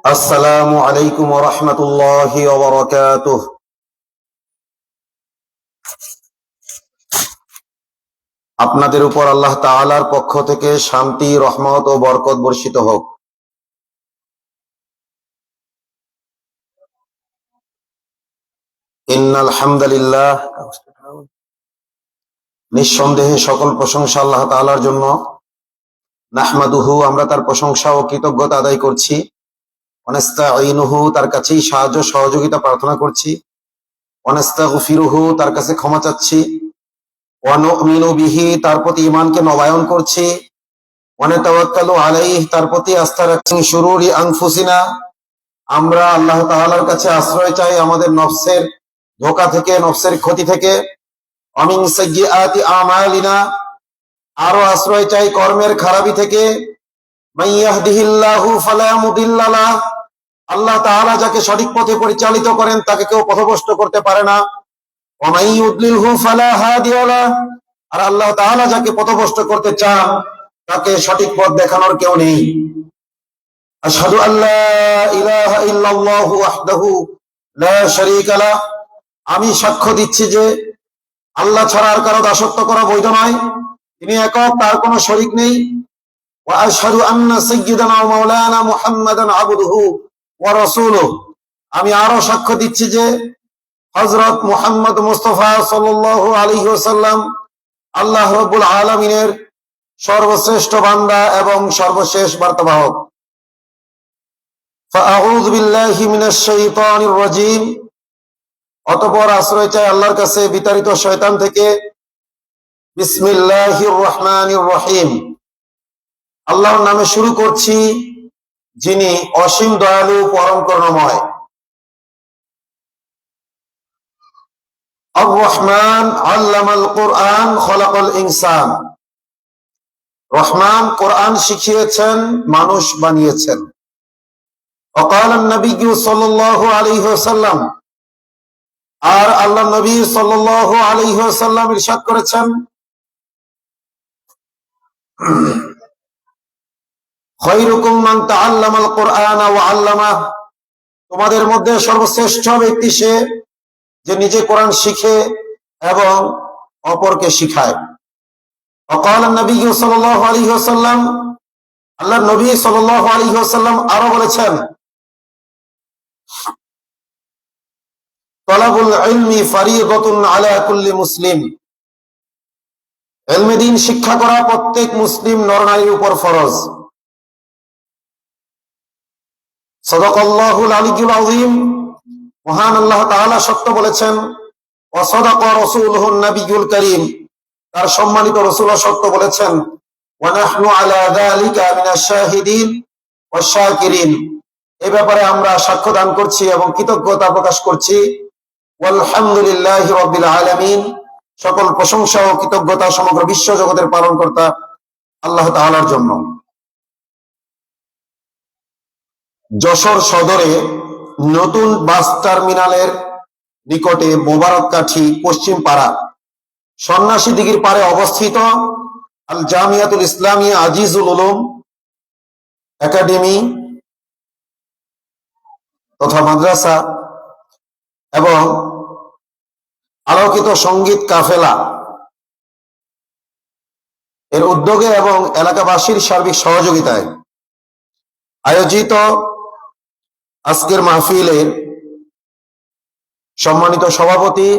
আসসালামু আলাইকুম ওয়া রাহমাতুল্লাহি ওয়া বারাকাতুহু। আপনাদের উপর আল্লাহ তাআলার পক্ষ থেকে শান্তি, রহমত ও বরকত বর্ষিত হোক। ইন্নাল হামদালিল্লাহ, নিঃসন্দেহে সকল প্রশংসা আল্লাহ তাআলার জন্য। নাহমাদুহু, আমরা তার প্রশংসা ও কৃতজ্ঞতা আদায় করছি। ওয়া নাস্তাঈনুহু, তার কাছেই সাহায্য সহযোগিতা প্রার্থনা করছি। ওয়া নাস্তাগফিরুহু, তার কাছে ক্ষমা চাচ্ছি। ওয়া নু'মিনু বিহি, তার প্রতি ঈমানকে নবায়ন করছি। ওয়া নাতাওয়াক্কালু আলাইহি, তার প্রতি আস্থা রাখছি। মিন শুরুরি আনফুসিনা, আমরা আল্লাহ তাআলার কাছে আশ্রয় চাই আমাদের নফসের ধোঁকা থেকে, নফসের ক্ষতি থেকে। ওয়া মিন সাইয়্যাতি আমালিনা, আরো আশ্রয় চাই কর্মের খারাপি থেকে। মান ইয়াহদিহিল্লাহু ফালা মুদিল্লা লাহ, আল্লাহ তাআলা যাকে সঠিক পথে পরিচালিত করেন তাকে কেউ পথভ্রষ্ট করতে পারে না। ওয়া মান ইউদ্লিলহু ফালা হাদিয়া লাহ, আর আল্লাহ তাআলা যাকে পথভ্রষ্ট করতে চান তাকে সঠিক পথ দেখানোর কেউ নেই। আশহাদু আল্লা ইলাহা ইল্লাল্লাহু ওয়াহদাহু লা শারীকা লাহ, আমি সাক্ষ্য দিচ্ছি যে আল্লাহ ছাড়া আর কারো দাসত্ব করা বৈধ নয়, তিনি একক, তার কোনো শরীক নেই। ওয়া আশহাদু আন্না সাইয়্যিদানা ওয়া মাওলানা মুহাম্মাদান আবদুহু ওয়া রাসূলুহু, আমি আরো সাক্ষ্য দিচ্ছি যে হযরত মুহাম্মদ মুস্তাফা সাল্লাল্লাহু আলাইহি ওয়াসাল্লাম আল্লাহ রাব্বুল আলামিনের সর্বশ্রেষ্ঠ বান্দা এবং সর্বশেষ বার্তাবাহক। ফাআউযু বিল্লাহি মিনাশ শাইতানির রাজীম, অতঃপর আশ্রয় চাই আল্লাহর কাছে বিতাড়িত শয়তান থেকে। বিসমিল্লাহির রহমানির রহিম, আল্লাহর নামে শুরু করছি যিনি অসীম দয়ালু, পরম করুণাময়। আর রহমান আল্লামাল কুরআন খলাকাল ইনসান, রহমান কোরআন শিখিয়েছেন, মানুষ বানিয়েছেন। وقال النبي صلى الله عليه وسلم, আর আল্লাহ নবী সাল্লাল্লাহু আলাইহি ওয়াসাল্লাম ইরশাদ করেছেন, খায়রুকুম মান তাআল্লামাল কুরআনা ওয়া আল্লামাহ, তোমাদের মধ্যে সর্বশ্রেষ্ঠ ব্যক্তি সে যে নিজে কোরআন শিখে এবং অপরকে শিখায়। وقال النبي صلى الله عليه وسلم, আল্লাহ নবী সাল্লাল্লাহু আলাইহি ওয়াসাল্লাম আরো বলেছেন, তালাবুল ইলমি ফারিদাতুন আলা কুল্লি মুসলিম, ইলমে দ্বীন শিক্ষা করা প্রত্যেক মুসলিম নরনারীর উপর ফরজ। সাদাকাল্লাহুল আলিয়্যুল আযীম, মহান আল্লাহ তাআলা সত্য বলেছেন। ওয়া সাদাকা রাসূলুহুন নবিয়্যুল কারীম, তার সম্মানিত রাসূল সত্য বলেছেন। ওয়া নাহনু আলা যালিকা মিনাশ শাহিদিন ওয়াশ শাকিরিন, এই ব্যাপারে আমরা সাক্ষ্য দান করছি এবং কৃতজ্ঞতা প্রকাশ করছি। আলহামদুলিল্লাহি রাব্বিল আলামিন, সকল প্রশংসা ও কৃতজ্ঞতা সমগ্র বিশ্ব জগতের পালনকর্তা আল্লাহ তাআলার জন্য। যশোর সদরে নতুন বাস টার্মিনালের নিকটে মোবারককাঠি পশ্চিম পাড়া সন্ন্যাসী দিঘির পাড়ে অবস্থিত আল জামিয়াতুল ইসলামিয়া আজিজুল উলুম একাডেমি তথা মাদ্রাসা এবং আলোকিত সঙ্গীত কাফেলা এর উদ্যোগে এবং এলাকাবাসীর সার্বিক সহযোগিতায় আয়োজিত আজকের মাহফিলের সম্মানিত সভাপতি,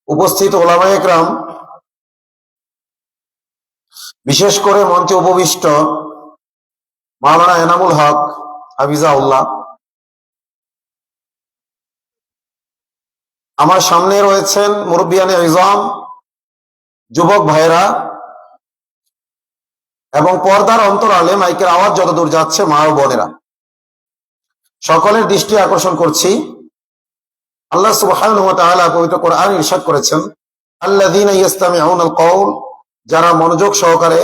উপস্থিত ওলামায়ে কেরাম, বিশেষ করে মঞ্চে উপবিষ্ট মাওলানা এনামুল হক হাফিজাহুল্লাহ, আমার সামনে রয়েছেন মুরব্বিয়ানে ইজম, যুবক ভাইরা এবং পর্দার অন্তরালে মাইকের আওয়াজ যতদূর যাচ্ছে মা ও বোনেরা, সকলের দৃষ্টি আকর্ষণ করছি। আল্লাহ সুবহানাহু ওয়া তাআলা পবিত্র কোরআনে ইরশাদ করেছেন, আল্লাযীনা ইসতামিউনাল কওল, যারা মনোযোগ সহকারে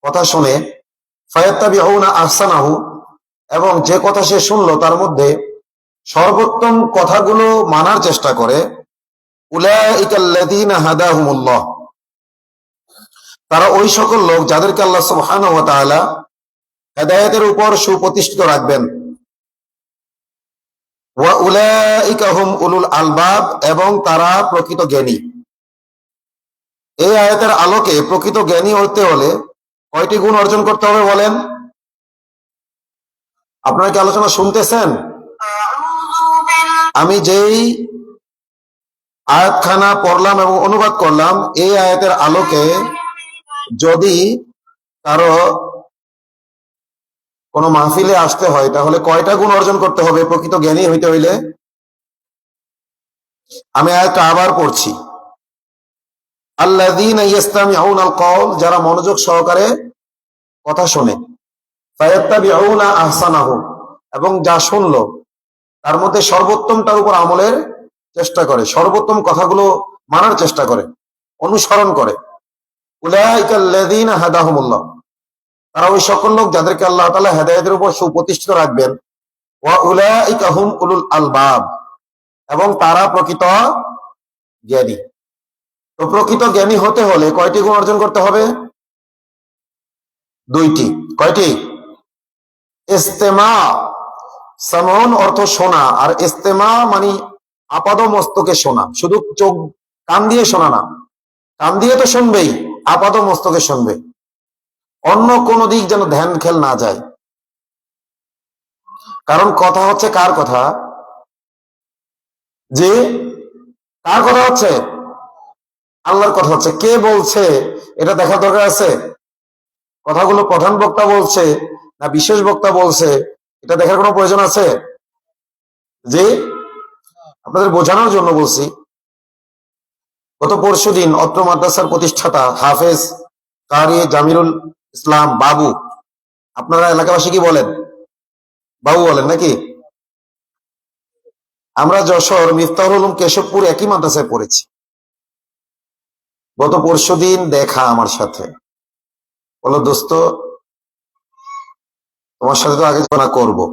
কথা শুনে, ফায়াত্তাবিউনা আহসানাহু, এবং যে কথা সে শুনলো তার মধ্যে সর্বোত্তম কথাগুলো মানার চেষ্টা করে, উলাইকাল্লাযীনা হাদাহুমুল্লাহ, তারা ওই সকল লোক যাদেরকে আল্লাহ সুবহানাহু ওয়া তাআলা হেদায়েতের উপর সুপ্রতিষ্ঠিত রাখবেন। ওয়া উলাইকা হুম উলুল আলবাব, এবং তারা প্রকৃত জ্ঞানী। এই আয়াতের আলোকে প্রকৃত জ্ঞানী হতে হলে কয়টি গুণ অর্জন করতে হবে বলেন? আপনারা কি আলোচনা শুনতেছেন? আমি যেই আয়াতখানা পড়লাম এবং অনুবাদ করলাম, এই আয়াতের আলোকে যদি কারো কোনো মাহফিলে আসতে হয় তাহলে কয়টা গুণ অর্জন করতে হবে প্রকৃত জ্ঞানী হইতে হইলে? আমি আয়াতটা আবার পড়ছি। আল্লাযীনা ইসতামিউনাল কওল, যারা মনোযোগ সহকারে কথা শোনে, ফায়াত্তাবিউনা আহসানাহু, এবং যা শুনলো তার মধ্যে সর্বোত্তমটার উপর আমলের চেষ্টা করে, সর্বোত্তম কথাগুলো মানার চেষ্টা করে, অনুসরণ করে। উলাইকাল্লাযীনা হাদাহুমুল্লাহ, তারা ওই সকল লোক যাদেরকে আল্লাহ তাআলা হেদায়েতের উপর সুপ্রতিষ্ঠিত রাখবেন। ওয়া উলাইকা হুম উলুল আলবাব, এবং তারা প্রকৃত জ্ঞানী। তো প্রকৃত জ্ঞানী হতে হলে কয়টি গুণ অর্জন করতে হবে? দুইটি। কয়টি? ইস্তেমা, সামন অর্থ শোনা, আর ইস্তেমা মানে আপাদ মস্তকে শোনা, শুধু চোখ কান দিয়ে শোনা না, কান দিয়ে তো শুনবেই, আপাদ মস্তকে শুনবে, অন্য কোন দিক যেন ধ্যান খেল না যায়। কারণ কথা হচ্ছে কার কথা? যে কার কথা হচ্ছে? আল্লাহর কথা হচ্ছে। কে বলছে এটা দেখার দরকার আছে? কথাগুলো প্রধান বক্তা বলছে না বিশেষ বক্তা বলছে, এটা দেখার কোনো প্রয়োজন আছে? যে আপনাদের বোঝানোর জন্য বলছি। গত পরশুদিন অত্র মাদ্রাসার প্রতিষ্ঠাতা হাফেজ কারি জামিরুল ইসলাম বাবু, আপনারা এলাকাবাসী কি বলেন? বাবু বলেন নাকি? আমরা যশোর মিফতাহুল উলুম কেশবপুর একই মাদ্রাসায় পড়েছি। গত পরশুদিন দেখা আমার সাথে, বলো দোস্ত তোমার সাথে তো আগে না করবো।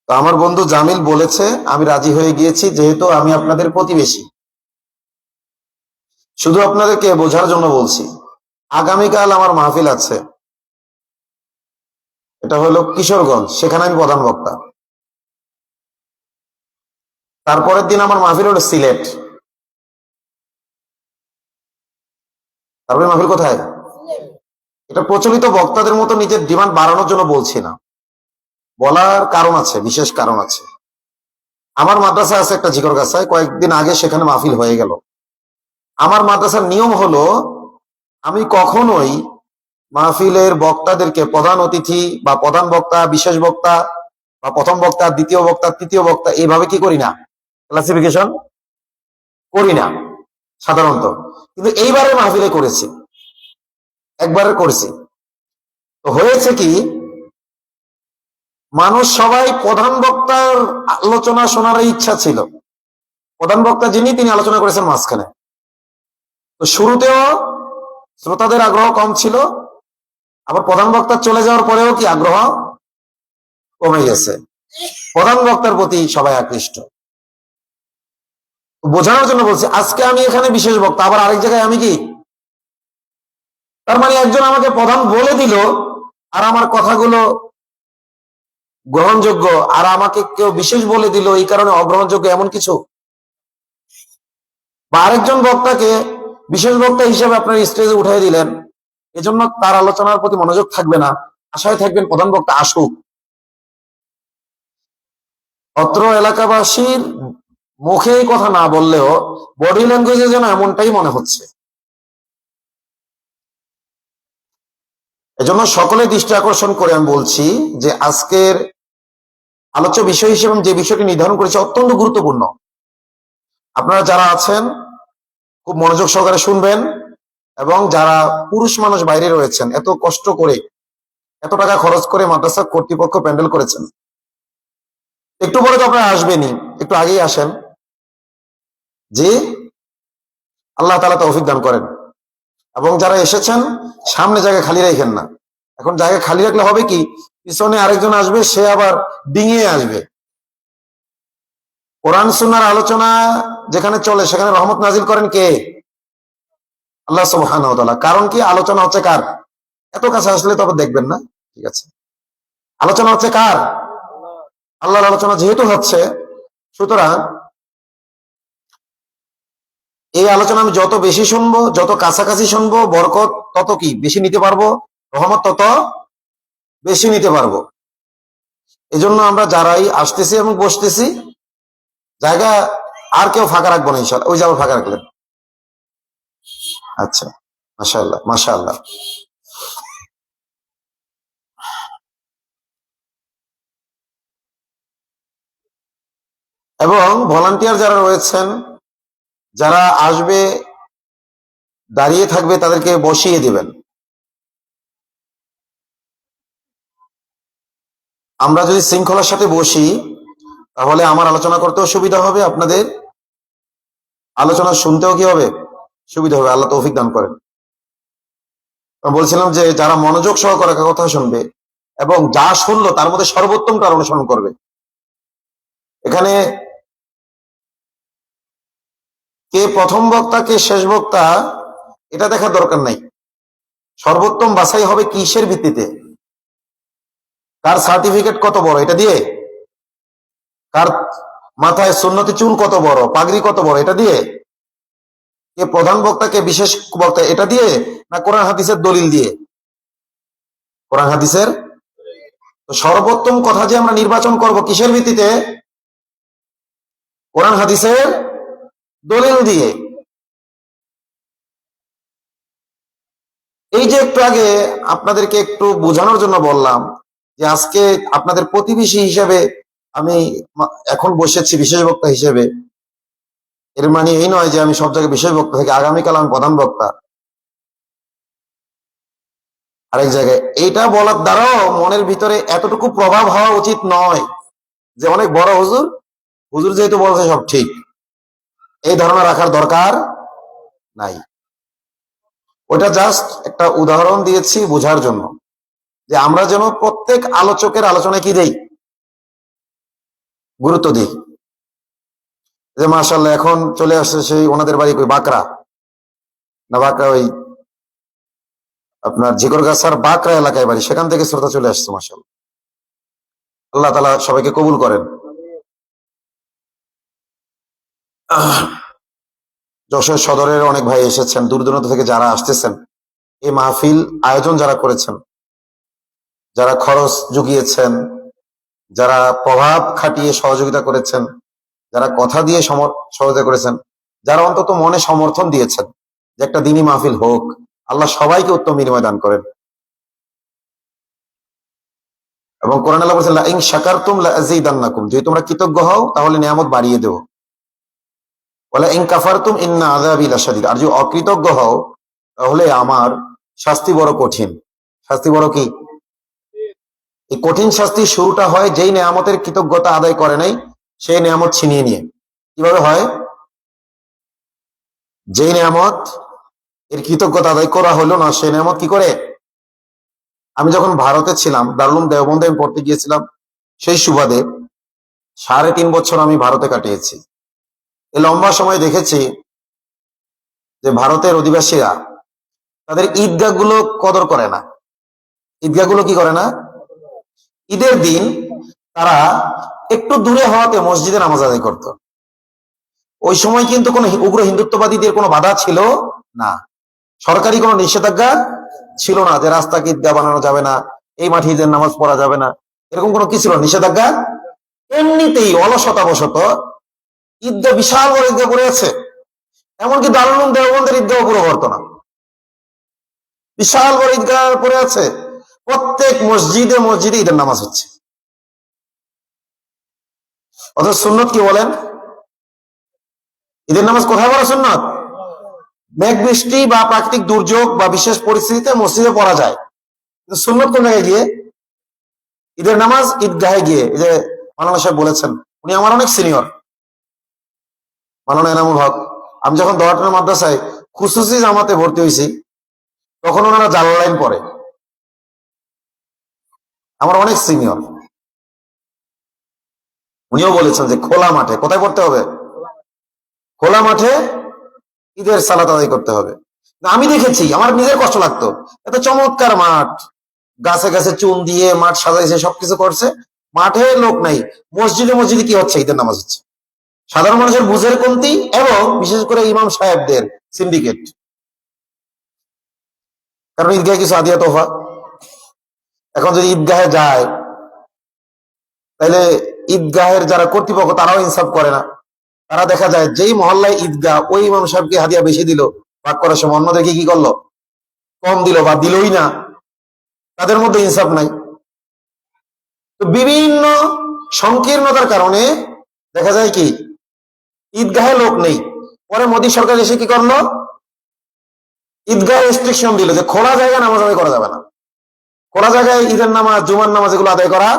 তো আমার বন্ধু জামিল বলেছে, আমি রাজি হয়ে গিয়েছি, যেহেতু আমি আপনাদের প্রতিবেশী। শুধু আপনাদেরকে বোঝার জন্য বলছি, আগামীকাল আমার মাহফিল আছে, এটা হলো কিশোরগঞ্জ, সেখানে আমি প্রধান বক্তা। তারপরের দিন আমার মাহফিল হলো সিলেট। তারপরে মাহফিল কোথায়? এটা প্রচলিত বক্তাদের মতো নিজের ডিমান্ড বাড়ানোর জন্য বলছি না, বলার কারণ আছে, বিশেষ কারণ আছে। আমার মাদ্রাসা আছে একটা ঝিকরগাছায়, কয়েকদিন আগে সেখানে মাহফিল হয়ে গেল। আমার মাদ্রাসার নিয়ম হলো, আমি কখনোই মাহফিলের বক্তাদেরকে প্রধান অতিথি বা প্রধান বক্তা, বিশেষ বক্তা বা প্রথম বক্তা, দ্বিতীয় বক্তা, তৃতীয় বক্তা এইভাবে কি করি না, ক্লাসিফিকেশন করি না সাধারণত। কিন্তু এইবারে মাহফিলে করেছি, একবারে করেছি। তো হয়েছে কি, মানুষ সবাই প্রধান বক্তার আলোচনা শোনার ইচ্ছা ছিল। প্রধান বক্তা যিনি, তিনি আলোচনা করেছেন মাঝখানে। তো শুরুতেও শ্রোতাদের আগ্রহ কম ছিল, আবার প্রধান বক্তা চলে যাওয়ার পরেও কি আগ্রহ কমে গেছে। প্রধান বক্তার প্রতি সবাই আকৃষ্ট। বোঝানোর জন্য বলছি, আজকে আমি এখানে বিশেষ বক্তা, আবার আরেক জায়গায় আমি কি, তার মানে একজন আমাকে প্রধান বলে দিল আর আমার কথাগুলো গ্রহণযোগ্য, আর আমাকে কেউ বিশেষ বলে দিল এই কারণে অগ্রহণযোগ্য, এমন কিছু? বা আরেকজন বক্তাকে বিশেষ বক্তা হিসেবে আপনার স্টেজে উঠাই দিলেন, এজন্য তার আলোচনার প্রতি মনোযোগ থাকবে না, আশায় থাকবেন প্রধান বক্তা আসুক। অত্র এলাকাবাসীর মুখে এই কথা না বললেও বডি ল্যাঙ্গুয়েজে যেন এমনটাই মনে হচ্ছে। এজন্য সকলে দৃষ্টি আকর্ষণ করে আমি বলছি যে আজকের আলোচ্য বিষয় হিসেবে যে বিষয়টি নির্ধারণ করেছে অত্যন্ত গুরুত্বপূর্ণ। আপনারা যারা আছেন খুব মনোযোগ সহকারে শুনবেন, এবং যারা পুরুষ মানুষ বাইরে রয়েছেন, এত কষ্ট করে এত টাকা খরচ করে মাদ্রাসা কর্তৃপক্ষ প্যান্ডেল করেছেন, একটু পরে তো আপনারা আসবেনই, একটু আগেই আসেন, যে আল্লাহ তাআলা তৌফিক দান করেন। এবং যারা এসেছেন সামনে জায়গা খালি রাখেন না। এখন জায়গা খালি রাখলে হবে কি, পিছনে আরেকজন আসবে, সে আবার ডিঙিয়ে আসবে। কোরআন সুন্নাহর আলোচনা যেখানে চলে সেখানে রহমত নাজিল করেন কে? আল্লাহ সুবহানাহু ওয়া তাআলা। কারণ কি, আলোচনা হচ্ছে কার? এত কাছে আসলে তবে দেখবেন না। ঠিক আছে, আলোচনা হচ্ছে কার? আল্লাহর আলোচনা যেহেতু হচ্ছে, সুতরাং এই আলোচনা আমি যত বেশি শুনবো, যত কাছাকাছি শুনবো, বরকত তত কি বেশি নিতে পারবো, রহমত তত বেশি নিতে পারবো। এজন্য আমরা যারাই আসতেছি এবং বসতেছি, জায়গা আর কেউ ফাঁকা রাখবো না ইনশাআল্লাহ। ওই যে আবার ফাঁকা রাখলেন। আচ্ছা, মাশাআল্লাহ মাশাআল্লাহ। এবং ভলান্টিয়ার যারা রয়েছেন, যারা আসবে দাঁড়িয়ে থাকবে, তাদেরকে বসিয়ে দিবেন। আমরা যদি শৃঙ্খলার সাথে বসি, তাহলে আমার আলোচনা করতেও সুবিধা হবে, আপনাদের আলোচনা শুনতেও কি হবে, সুবিধা হবে। আল্লাহ তৌফিক দান করেন। বলছিলাম যে যারা মনোযোগ সহকারে কথা শুনবে এবং যা শুনলো তার মধ্যে সর্বোত্তমটা অনুসরণ করবে। এখানে কে প্রথম বক্তা কে শেষ বক্তা এটা দেখার দরকার নাই। সর্বোত্তম বাছাই হবে কিসের ভিত্তিতে? কার সার্টিফিকেট কত বড় এটা দিয়ে, কার মাথায় সুন্নতি চুল কত বড়, পাগড়ি কত বড় এটা দিয়ে, কে প্রধান বক্তা কে বিশেষ বক্তা এটা দিয়ে, না কোরআন হাদিসের দলিল দিয়ে? কোরআন হাদিসের। তো সর্বোত্তম কথা যে আমরা নির্বাচন করব কিসের ভিত্তিতে? কোরআন হাদিসের দলিল দিয়ে। এই যে একটু আগে আপনাদেরকে একটু বোঝানোর জন্য বললাম যে আজকে আপনাদের প্রতিবেশী হিসেবে আমি এখন বসেছি বিশেষ বক্তা হিসেবে। এর মানে এই নয় যে আমি সব জায়গায় বিশেষ বক্তা থেকে আগামীকাল আমি প্রধান বক্তা আরেক জায়গায়। এইটা বলার দ্বারাও মনের ভিতরে এতটুকু প্রভাব হওয়া উচিত নয় যে অনেক বড় হুজুর, হুজুর যেহেতু বলছে সব ঠিক, এই ধারণা রাখার দরকার নাই। ওটা জাস্ট একটা উদাহরণ দিয়েছি বোঝার জন্য, যে আমরা যেন প্রত্যেক আলোচকের আলোচনায় কি দেই, গুরুত্ব দিই। যে মাশাআল্লাহ এখন চলে আসছে সেই ওনাদের বাড়ি কই বাকরা, না বাকরা ওই আপনার জিকরগাছার বাকরা এলাকায় বাড়ি, সেখান থেকে শ্রোতা চলে আসছে মাশাআল্লাহ। আল্লাহ তাআলা সবাইকে কবুল করেন। যশোর সদরের অনেক ভাই এসেছেন, দূর দূরান্ত থেকে যারা আসতেছেন, এই মাহফিল আয়োজন যারা করেছেন, যারা খরচ জুগিয়েছেন, যারা প্রভাব খাটিয়ে সহযোগিতা করেছেন, যারা কথা দিয়ে সহযোগিতা করেছেন, যারা অন্তত মনে সমর্থন দিয়েছেন যে একটা দিনী মাহফিল হোক, আল্লাহ সবাইকে উত্তম বিনিময় দান করেন। এবং কোরআন আল্লাহ বলেছেন লা ইন শাকারতুম লা আযীদান্নাকুম, যদি তোমরা কৃতজ্ঞ হও তাহলে নিয়ামত বাড়িয়ে দেব। ওয়ালা ইন কাফারতুম ইন্না আযাবি লাশাদীদ, আর যদি অকৃতজ্ঞ হও তাহলে আমার শাস্তি বড় কঠিন। শাস্তি বড় কি? এই কঠিন শাস্তির শুরুটা হয় যেই নিয়ামতের কৃতজ্ঞতা আদায় করে নাই সেই নিয়ামত ছিনিয়ে নিয়ে। কিভাবে হয়? যেই নিয়ামত এর কৃতজ্ঞতা আদায় করা হলো না, সেই নিয়ামত কি করে? আমি যখন ভারতে ছিলাম, দারুল উলুম দেওবন্দে আমি পড়তে গিয়েছিলাম, সেই সুবাদে 3.5 বছর আমি ভারতে কাটিয়েছি। এই লম্বা সময় দেখেছি যে ভারতের অধিবাসীরা তাদের ঈদগাহ গুলো কদর করে না। ঈদগাহ গুলো কি করে না? ঈদের দিন তারা একটু দূরে হওয়াতে মসজিদে নামাজ আদায় করত। ওই সময় কিন্তু কোনো উগ্র হিন্দুত্ববাদীদের কোনো বাধা ছিল না, সরকারি কোনো নিষেধাজ্ঞা ছিল না যে রাস্তাকে ঈদগাহ বানানো যাবে না, এই মাঠে ঈদের নামাজ পড়া যাবে না, এরকম কোনো কি ছিল? নিষেধাজ্ঞা। এমনিতেই অলসতাবশত ঈদগাহ বিশাল বড় ঈদগাহ পড়ে আছে, এমনকি দারুল উলুম দেওবন্দের ঈদগাহ পুরো করতো না, বিশাল বড় ঈদগাহ পড়ে আছে, প্রত্যেক মসজিদে মসজিদে ঈদের নামাজ হচ্ছে। অথচ সুন্নত কি বলেন? ঈদের নামাজ কোথায় পড়া সুন্নত? মেঘ বৃষ্টি বা প্রাকৃতিক দুর্যোগ বা বিশেষ পরিস্থিতিতে মসজিদে পড়া যায়, কিন্তু সুন্নত কোন জায়গায় গিয়ে? ঈদের নামাজ ঈদগাহে গিয়ে। এই যে মাওলানা সাহেব বলেছেন, উনি আমার অনেক সিনিয়র, মাওলানা এনামুল হক। আমি যখন দোয়াটার মাদ্রাসায় খুসুসি জামাতে ভর্তি হয়েছি তখন ওনারা জালালাইন পড়ে, আমার অনেক সিনিয়র। উনিও বলেছেন যে খোলা মাঠে, কোথায় পড়তে হবে? খোলা মাঠে ঈদের সালাত আদায় করতে হবে। না, আমি দেখেছি, আমার নিজের কষ্ট লাগতো। এত চমৎকার মাঠ, গাছে গাছে চুন দিয়ে মাঠ সাজাইছে, সবকিছু করছে, মাঠে লোক নাই। মসজিদে মসজিদে কি হচ্ছে? ঈদের নামাজ হচ্ছে। সাধারণ মানুষের বুঝের কমতি এবং বিশেষ করে ইমাম সাহেবদের সিন্ডিকেট। কারণ ঈদগাহে কিছু আদিয়া তোফা। এখন যদি ঈদগাহে যায়, তাহলে ঈদগাহের যারা কর্তৃপক্ষ তারাও ইনসাফ করে না। তারা দেখা যায় যেই মহল্লায় ঈদগাহ, ওই ইমাম সাহেবকে হাদিয়া বেশি দিল, ভাগ করার সময় অন্যদেরকে কি করলো? কম দিল বা দিলই না। তাদের মধ্যে ইনসাফ নাই। তো বিভিন্ন সংকীর্ণতার কারণে দেখা যায় কি ঈদগাহে লোক নেই। পরে মোদী সরকার এসে কি করলো? ঈদগাহে রেস্ট্রিকশন দিল যে খোলা জায়গায় নামাজ আদায় করা যাবে না। খোলা জায়গায় ঈদের নামাজ, জুমার নামাজ এগুলো আদায় করা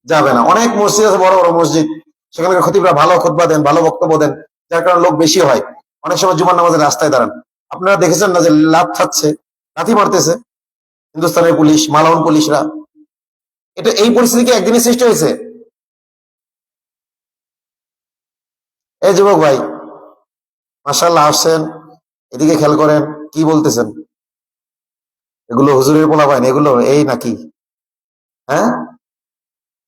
যাবে না। অনেক মসজিদ আছে, বড় বড় মসজিদ, সেখানে খতিবরা ভালো খুতবা দেন, ভালো বক্তব্য দেন, যার কারণে লোক বেশি হয়। অনেক সময় জুমার নামাজের রাস্তায় দাঁড়ান। আপনারা দেখেছেন না যে লাভ থাকছে, লাথি মারতেছে হিন্দুস্তানের পুলিশ, মালাউন পুলিশরা। এটা এই পরিস্থিতি কি একদিনই সৃষ্টি হয়েছে? এই যুবক ভাই, মাশাআল্লাহ আসছেন, এদিকে খেয়াল করেন, কি বলতেছেন? এগুলো হুজুরের পোলাপান, এগুলো এই নাকি? হ্যাঁ,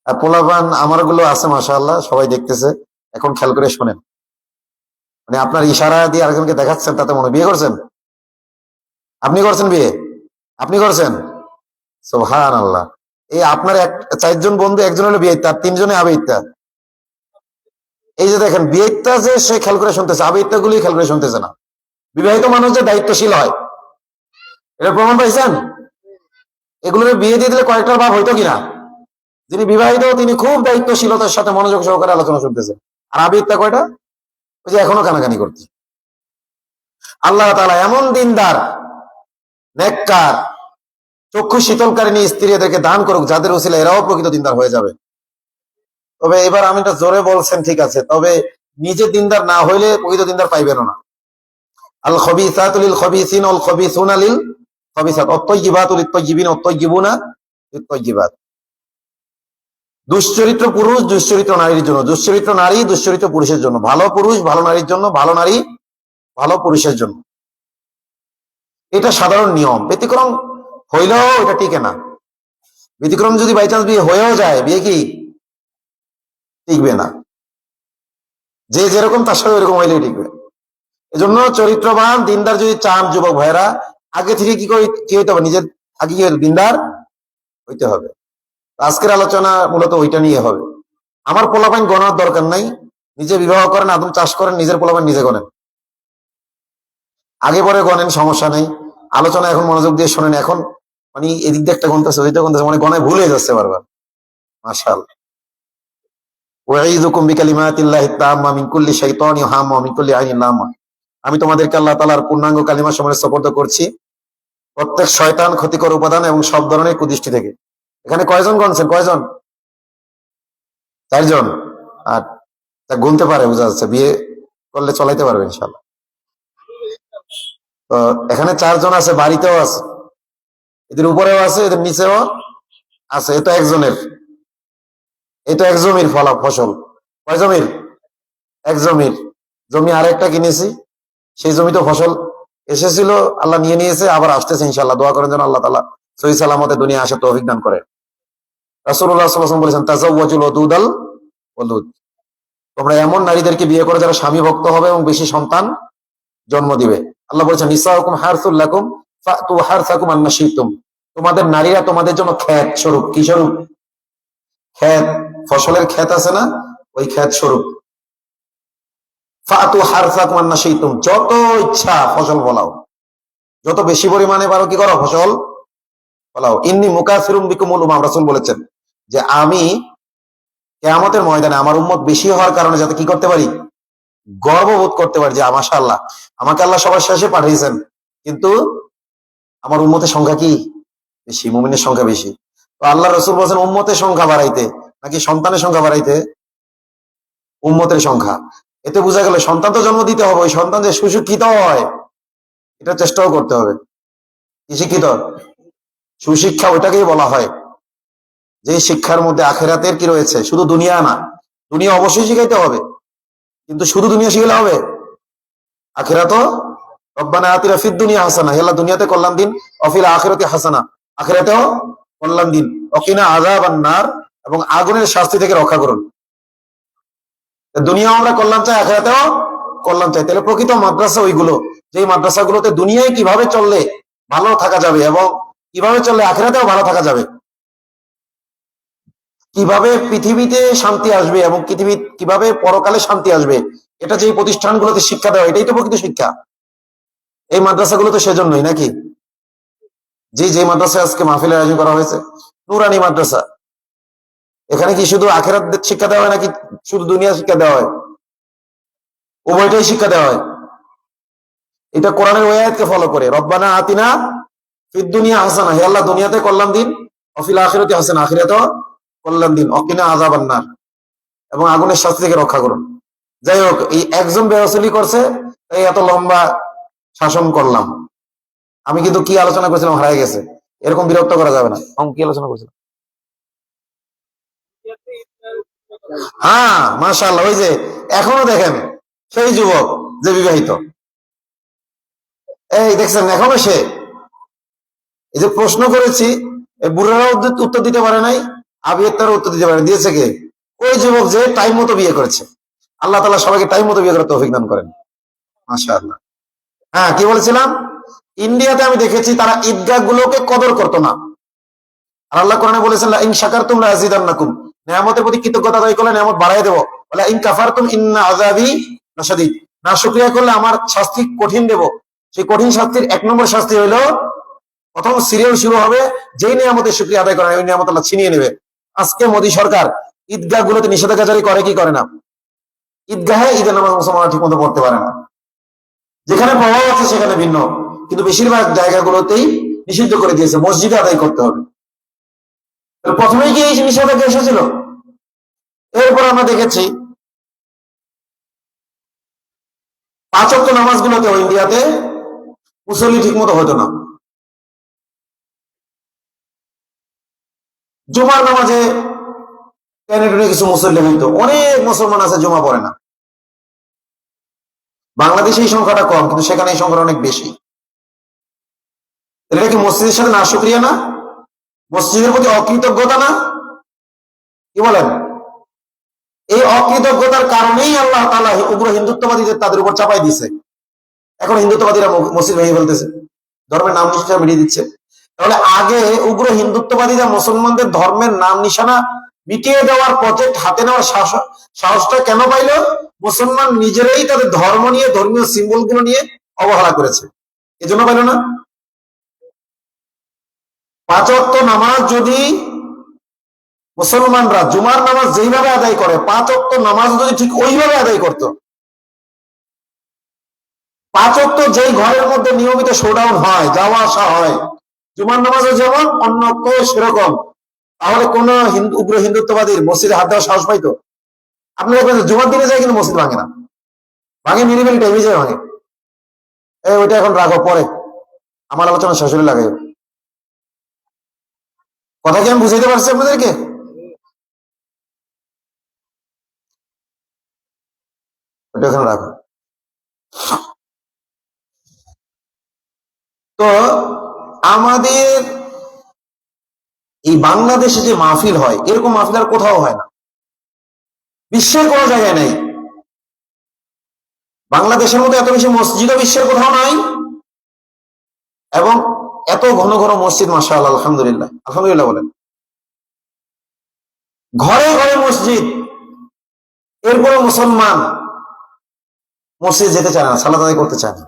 আর পোলাপান আমার গুলো আছে মাশাআল্লাহ, সবাই দেখতেছে। এখন খেয়াল করে শোনেন, মানে আপনার ইশারা দিয়ে আরেকজনকে দেখাচ্ছেন, তাতে মনে বিয়ে করছেন? আপনি করছেন বিয়ে? আপনি করছেন? সুবহানাল্লাহ। এই আপনার চারজন বন্ধু, একজন হলো বিয়ে, তার তিনজনে আবেইত্যা। এই যে দেখেন, বিয়েটা যে সে খেয়াল করে শুনতেছে, আবেইত্যা গুলি খেয়াল করে শুনতেছে না। বিবাহিত মানুষ যে দায়িত্বশীল হয়, এটা প্রমাণ পাইছেন? এগুলোর বিয়ে দিয়ে দিলে কয়েকটার ভাব হইতো কিনা? যিনি বিবাহিত তিনি খুব দায়িত্বশীলতার সাথে মনোযোগ সহকারে আলোচনা শুনতেছে। আর আবেইত্যা কয়টা? ওই যে এখনো কানাকানি করছে। আল্লাহ তাআলা এমন দিনদার, নেককার, চক্ষু শীতলকারিণী স্ত্রী এদেরকে দান করুক, যাদের উসিলা এরাও প্রকৃত দিনদার হয়ে যাবে। তবে এবার আমি এটা জোরে বলছেন, ঠিক আছে, তবে নিজে দিনদার না হইলে প্রকৃত দিনদার পাইবেন না। আল খবিসাতু লিল খবিসিন ওয়াল খবিসুনা লিল খবিসাত ওয়াত-তাইয়্যিবাতু লিত-তাইয়্যিবিন ওয়াত-তাইয়্যিবুনা লিত-তাইয়্যিবাত। দুশ্চরিত্র পুরুষ দুশ্চরিত্র নারীর জন্য, দুশ্চরিত্র নারী দুশ্চরিত্র পুরুষের জন্য, ভালো পুরুষ ভালো নারীর জন্য, ভালো নারী ভালো পুরুষের জন্য। এটা সাধারণ নিয়ম। ব্যতিক্রম হইলেও এটা টিকে না। ব্যতিক্রম যদি বাই চান্স বিয়ে হয়েও যায়, বিয়ে কি টিকবে না। যে যেরকম তার সাথে ওইরকম হইলেই টিকবে। এজন্য চরিত্রবান দিনদার যদি চান যুবক ভাইরা, আগে থেকে কি হইতে হবে? নিজের আগে কি দিনদার হইতে হবে। আজকের আলোচনা মূলত ওইটা নিয়ে হবে। আমার পোলাপাইন গণার দরকার নাই, নিজে বিবাহ করেন, আদম চাষ করেন, নিজের পোলাপাইন নিজে গণেন, আগে পরে গণেন, সমস্যা নেই। আলোচনা এখন মনোযোগ দিয়ে শোনেন। এখন মানে এদিক দিয়ে একটা গণতেছে, ওইটা গণতেছে, মানে গণায় ভুল হয়ে যাচ্ছে বারবার। মাশাআল্লাহ। ওয়াইযুকুম বিকালিমাতিল্লাহি তাম্মা মিন কুল্লি শাইতানিন হাম্মা ওয়া মিন কুল্লি আইনিন লাম্মা। আমি তোমাদেরকে আল্লাহ তাআলার পূর্ণাঙ্গ কালিমা সমূহে সুপর্দ করছি, প্রত্যেক শয়তান, ক্ষতিকর উপাদান এবং সব ধরনের কুদৃষ্টি থেকে। এখানে কয়জন গণছেন? কয়জন? 4 জন। আর তা গুনতে পারে, বোঝা যাচ্ছে, বিয়ে করলে চলাইতে পারবে ইনশাআল্লাহ। তো এখানে 4 জন আছে, বাড়িতেও আছে, এদের উপরেও আছে, এদের নিচেও আছে। এটা একজনের, এটা এক জমির ফসল। কয় জমির? এক জমির। জমি আরেকটা কিনেছি, সেই জমিতে ফসল এসেছিল, আল্লাহ নিয়ে নিয়েছে, আবার আসতেছে ইনশাআল্লাহ। দোয়া করেন যেন আল্লাহ তাআলা সহি সালামতে দুনিয়া আসে তৌফিক দান করেন। রাসূলুল্লাহ সাল্লাল্লাহু আলাইহি ওয়াসাল্লাম বলেছেন, তাযাওয়াজুল ওদুদাল ওলুদ। তোমরা এমন নারীদেরকে বিয়ে করে যারা স্বামী ভক্ত হবে এবং বেশি সন্তান জন্ম দিবে। আল্লাহ বলেছেন, নিসাউকুম হারসুল লাকুম ফাতু হারসাকুম আন্না শিতুম। তোমাদের নারীরা তোমাদের জন্য ক্ষেত স্বরূপ। কি স্বরূপ? ক্ষেত, ফসলের ক্ষেত আছে না, ওই ক্ষেত স্বরূপ। ফাতু হারসাকুম আন্না শিতুম, যত ইচ্ছা ফসল ফলাও, যত বেশি পরিমাণে পারো কি করো, ফসল ফলাও। ইন্নী মুকাসিরুম বিকুমুল উমাম, রাসূল বলেছেন যে আমি কিয়ামতের ময়দানে আমার উম্মত বেশি হওয়ার কারণে যাতে কি করতে পারি, গর্ববোধ করতে পারি যে মাশাআল্লাহ, আমাকে আল্লাহ সবার শেষে পাঠিয়েছেন, কিন্তু আমার উম্মতের সংখ্যা কি বেশি, মুমিনের সংখ্যা বেশি। তো আল্লাহ রাসূল বলেছেন উম্মতের সংখ্যা বাড়াইতে নাকি সন্তানের সংখ্যা বাড়াইতে? উম্মতের সংখ্যা। এতে বোঝা গেল সন্তান তো জন্ম দিতে হবে, ওই সন্তান যে সুশিক্ষিত হয় এটা চেষ্টাও করতে হবে। কি শিক্ষিত? সুশিক্ষা ওইটাকেই বলা হয় যে শিক্ষার মধ্যে আখিরাতের কি রয়েছে, শুধু দুনিয়া না। দুনিয়া অবশ্যই শিখাইতে হবে, কিন্তু শুধু দুনিয়া শিখলে হবে? আখিরাতও রব্বানা আতিনা ফিদ দুনিয়া হাসানা, হে আল্লাহ দুনিয়াতে কল্যাণ দিন, অফিল আখিরাতি হাসানা, আখিরাতেও কল্যাণ দিন, ওয়াকিনা আযাবান নার, এবং আগুনের শাস্তি থেকে রক্ষা করুন। দুনিয়াও আমরা কল্যাণ চাই, আখিরাতেও কল্যাণ চাই। তাহলে প্রকৃত মাদ্রাসা ওইগুলো, যে মাদ্রাসাগুলোতে দুনিয়ায় কিভাবে চললে ভালো থাকা যাবে এবং কিভাবে চললে আখিরাতেও ভালো থাকা যাবে, কিভাবে পৃথিবীতে শান্তি আসবে এবং কিভাবে পরকালে শান্তি আসবে, এটা যে প্রতিষ্ঠানগুলোতে শিক্ষা দেওয়া, এটাই তো প্রকৃত শিক্ষা। এই মাদ্রাসাগুলো তো সেজন্যই নাকি? যে মাদ্রাসা আজকে মাহফিলের আয়োজন করা হয়েছে, নুরানি মাদ্রাসা, এখানে কি শুধু আখিরাত শিক্ষা দেওয়া হয় নাকি শুধু দুনিয়া শিক্ষা দেওয়া হয়? উভয়টাই শিক্ষা দেওয়া হয়। এটা কোরআনের ওই আয়াতকে ফলো করে, রব্বানা আতিনা ফিদ দুনিয়া হাসানা, হে আল্লাহ দুনিয়াতে কল্যাণ দিন, অফিল আখিরাতি হাসানা, আখিরাতেও কল্যাণ দিন, ওয়াকিনা আযাবান নার, এবং আগুনের শাস্তি থেকে রক্ষা করুন। যাই হোক, এই একজন বেরসুলি করছে তাই এত লম্বা শাসন করলাম। আমি কিন্তু কি আলোচনা করেছিলাম হারিয়ে গেছে, এরকম বিরক্ত করা যাবে না। আমি কি আলোচনা করেছিলাম? হ্যাঁ, মাশাআল্লাহ, ওই যে এখনো দেখেন সেই যুবক যে বিবাহিত, এই দেখছেন এখনো সে, এই যে প্রশ্ন করেছি, বুড়ারাও উত্তর দিতে পারে নাই, আবিয়ার উত্তর দিতে পারে, দিয়েছে কে? ওই যুবক যে টাইম মতো বিয়ে করেছে। আল্লাহ তাআলা সবাইকে টাইম মতো বিয়ে করার তৌফিক দান করেন, মাশাআল্লাহ। হ্যাঁ, কি বলেছিলাম? ইন্ডিয়াতে আমি দেখেছি তারা ঈদগাহ গুলোকে কদর করতো না। আর আল্লাহ কোরআনে বলেছেন, লা ইন শাকারতুম লা আযীদান্নাকুম, নিয়ামতের প্রতি কৃতজ্ঞতা আদায় করলে নিয়ামত বাড়ায় দেব। ওয়ালা ইন কাফারতুম ইন্না আযাবি লাশাদীদ, না শুকরিয়া করলে আমার শাস্তি কঠিন দেব। সেই কঠিন শাস্তির এক নম্বর শাস্তি হইলো, প্রথম সিরিয়াল শুরু হবে, যেই নিয়ামতের শুকরিয়া আদায় করে ওই নিয়ামত আল্লাহ ছিনিয়ে নেবে। আজকে মোদী সরকার ঈদগাহ গুলোতে নিষেধাজ্ঞা জারি করে কি করে না? ঈদগাহে ঈদের নামাজ মুসলমানরা ঠিক মতো পড়তে পারে না। যেখানে প্রভাব আছে সেখানে ভিন্ন, কিন্তু বেশিরভাগ জায়গাগুলোতেই নিষিদ্ধ করে দিয়েছে, মসজিদে আদায় করতে হবে। প্রথমেই কি এই নিষেধাজ্ঞা এসেছিল? এরপর আমরা দেখেছি 5 ওয়াক্ত নামাজগুলোতে ইন্ডিয়াতে মুসল্লি ঠিক মতো হতো না। জুমার নামাজে টেনে টেনে কিছু মুসল্লি হইতো, অনেক মুসলমান আছে জুমা পড়ে না। বাংলাদেশে এই সংখ্যাটা কম, কিন্তু সেখানে এই সংখ্যাটা অনেক বেশি। এটা কি মসজিদের সাথে না শুকরিয়া না? মসজিদের প্রতি অকৃতজ্ঞতা না? কি বলেন? এই অকৃতজ্ঞতার কারণেই আল্লাহ তাআলা উগ্র হিন্দুত্ববাদীদের তাদের উপর চাপাই দিয়েছে। এখন হিন্দুত্ববাদীরা মসজিদ ভেঙে ফেলতেছে, ধর্মের নাম নিশানা মিটিয়ে দিচ্ছে। তাহলে আগে উগ্র হিন্দুত্ববাদীরা মুসলমানদের ধর্মের নাম নিশানা মিটিয়ে দেওয়ার প্রজেক্ট হাতে নেওয়ার সাহসটা কেন পাইল? মুসলমান নিজেরাই তাদের ধর্ম নিয়ে, ধর্মীয় সিম্বল গুলো নিয়ে অবহেলা করেছে, এজন্য পাইল না। 5 ওয়াক্ত নামাজ যদি মুসলমানরা জুমার নামাজ যেইভাবে আদায় করে, 5 ওয়াক্ত নামাজ যদি ঠিক ওইভাবে আদায় করত, 5 ওয়াক্ত যেই ঘরের মধ্যে নিয়মিত শোডাউন হয়, যাওয়া আসা হয়, জুমার নামাজও যেমন অন্য সেরকম, তাহলে কোন উগ্র হিন্দুত্ববাদীর মসজিদে হাত দেওয়ার সাহস পাইতো? আপনারা দেখবেন জুমার দিনে যায় কিন্তু মসজিদ ভাঙে না, ভাঙে মিনিমিনি টাইমে যায় ভাঙে। ওইটা এখন রাখো, পরে আমার আলোচনা শেষ হলে লাগাই। কথা কি আমি বুঝাইতে পারছি আপনাদেরকে? ওইটা এখন রাখো। তো আমাদের এই বাংলাদেশে যে মাহফিল হয়, এরকম মাহফিল আর কোথাও হয় না, বিশ্বের কোনো জায়গায় নেই। বাংলাদেশের মতো এত বেশি মসজিদও বিশ্বের কোথাও নাই, এবং এত ঘন ঘন মসজিদ, মাশাআল্লাহ, আলহামদুলিল্লাহ, আলহামদুলিল্লাহ বলেন, ঘরে ঘরে মসজিদ। এরপরে মুসলমান মসজিদ যেতে চায় না, সালাত আদায় করতে চায় না।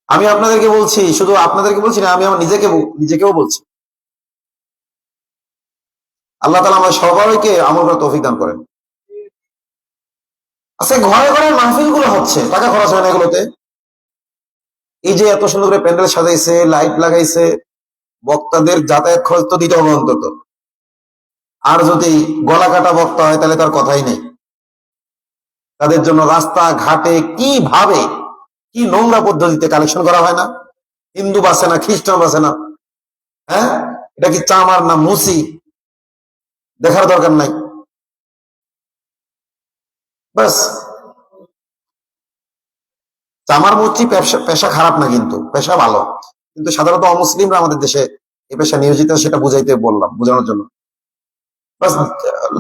আমি আপনাদেরকে বলছি, শুধু আপনাদেরকে বলছি না, আমি আমার নিজেকেও বলছি, আল্লাহ তাআলা আমাদের সবাইকে আমল করার তৌফিক দান করেন। আচ্ছা, ঘরে ঘরে মাহফিল গুলো হচ্ছে, টাকা খরচ হয় না এগুলোতে? এই যে এত সুন্দর করে প্যান্ডেল সাজাইছে, লাইট লাগাইছে, বক্তাদের যাতায়াত খরচ তো দিতে হবে অন্তত। আর যদি গলা কাটা বক্তা হয় তাহলে তার কথাই নেই। তাদের জন্য রাস্তা ঘাটে কিভাবে, কি নোংরা পদ্ধতিতে কালেকশন করা হয় না? হিন্দু বাসে না, খ্রিস্টান বাসে না, হ্যাঁ, এটা কি চামার না মুসি, দেখার দরকার নাই। বাস, চামার মুচি পেশা খারাপ না, কিন্তু পেশা ভালো, কিন্তু সাধারণত অমুসলিমরা আমাদের দেশে এই পেশা নিয়োজিত, সেটা বুঝাইতে বললাম, বোঝানোর জন্য। বাস,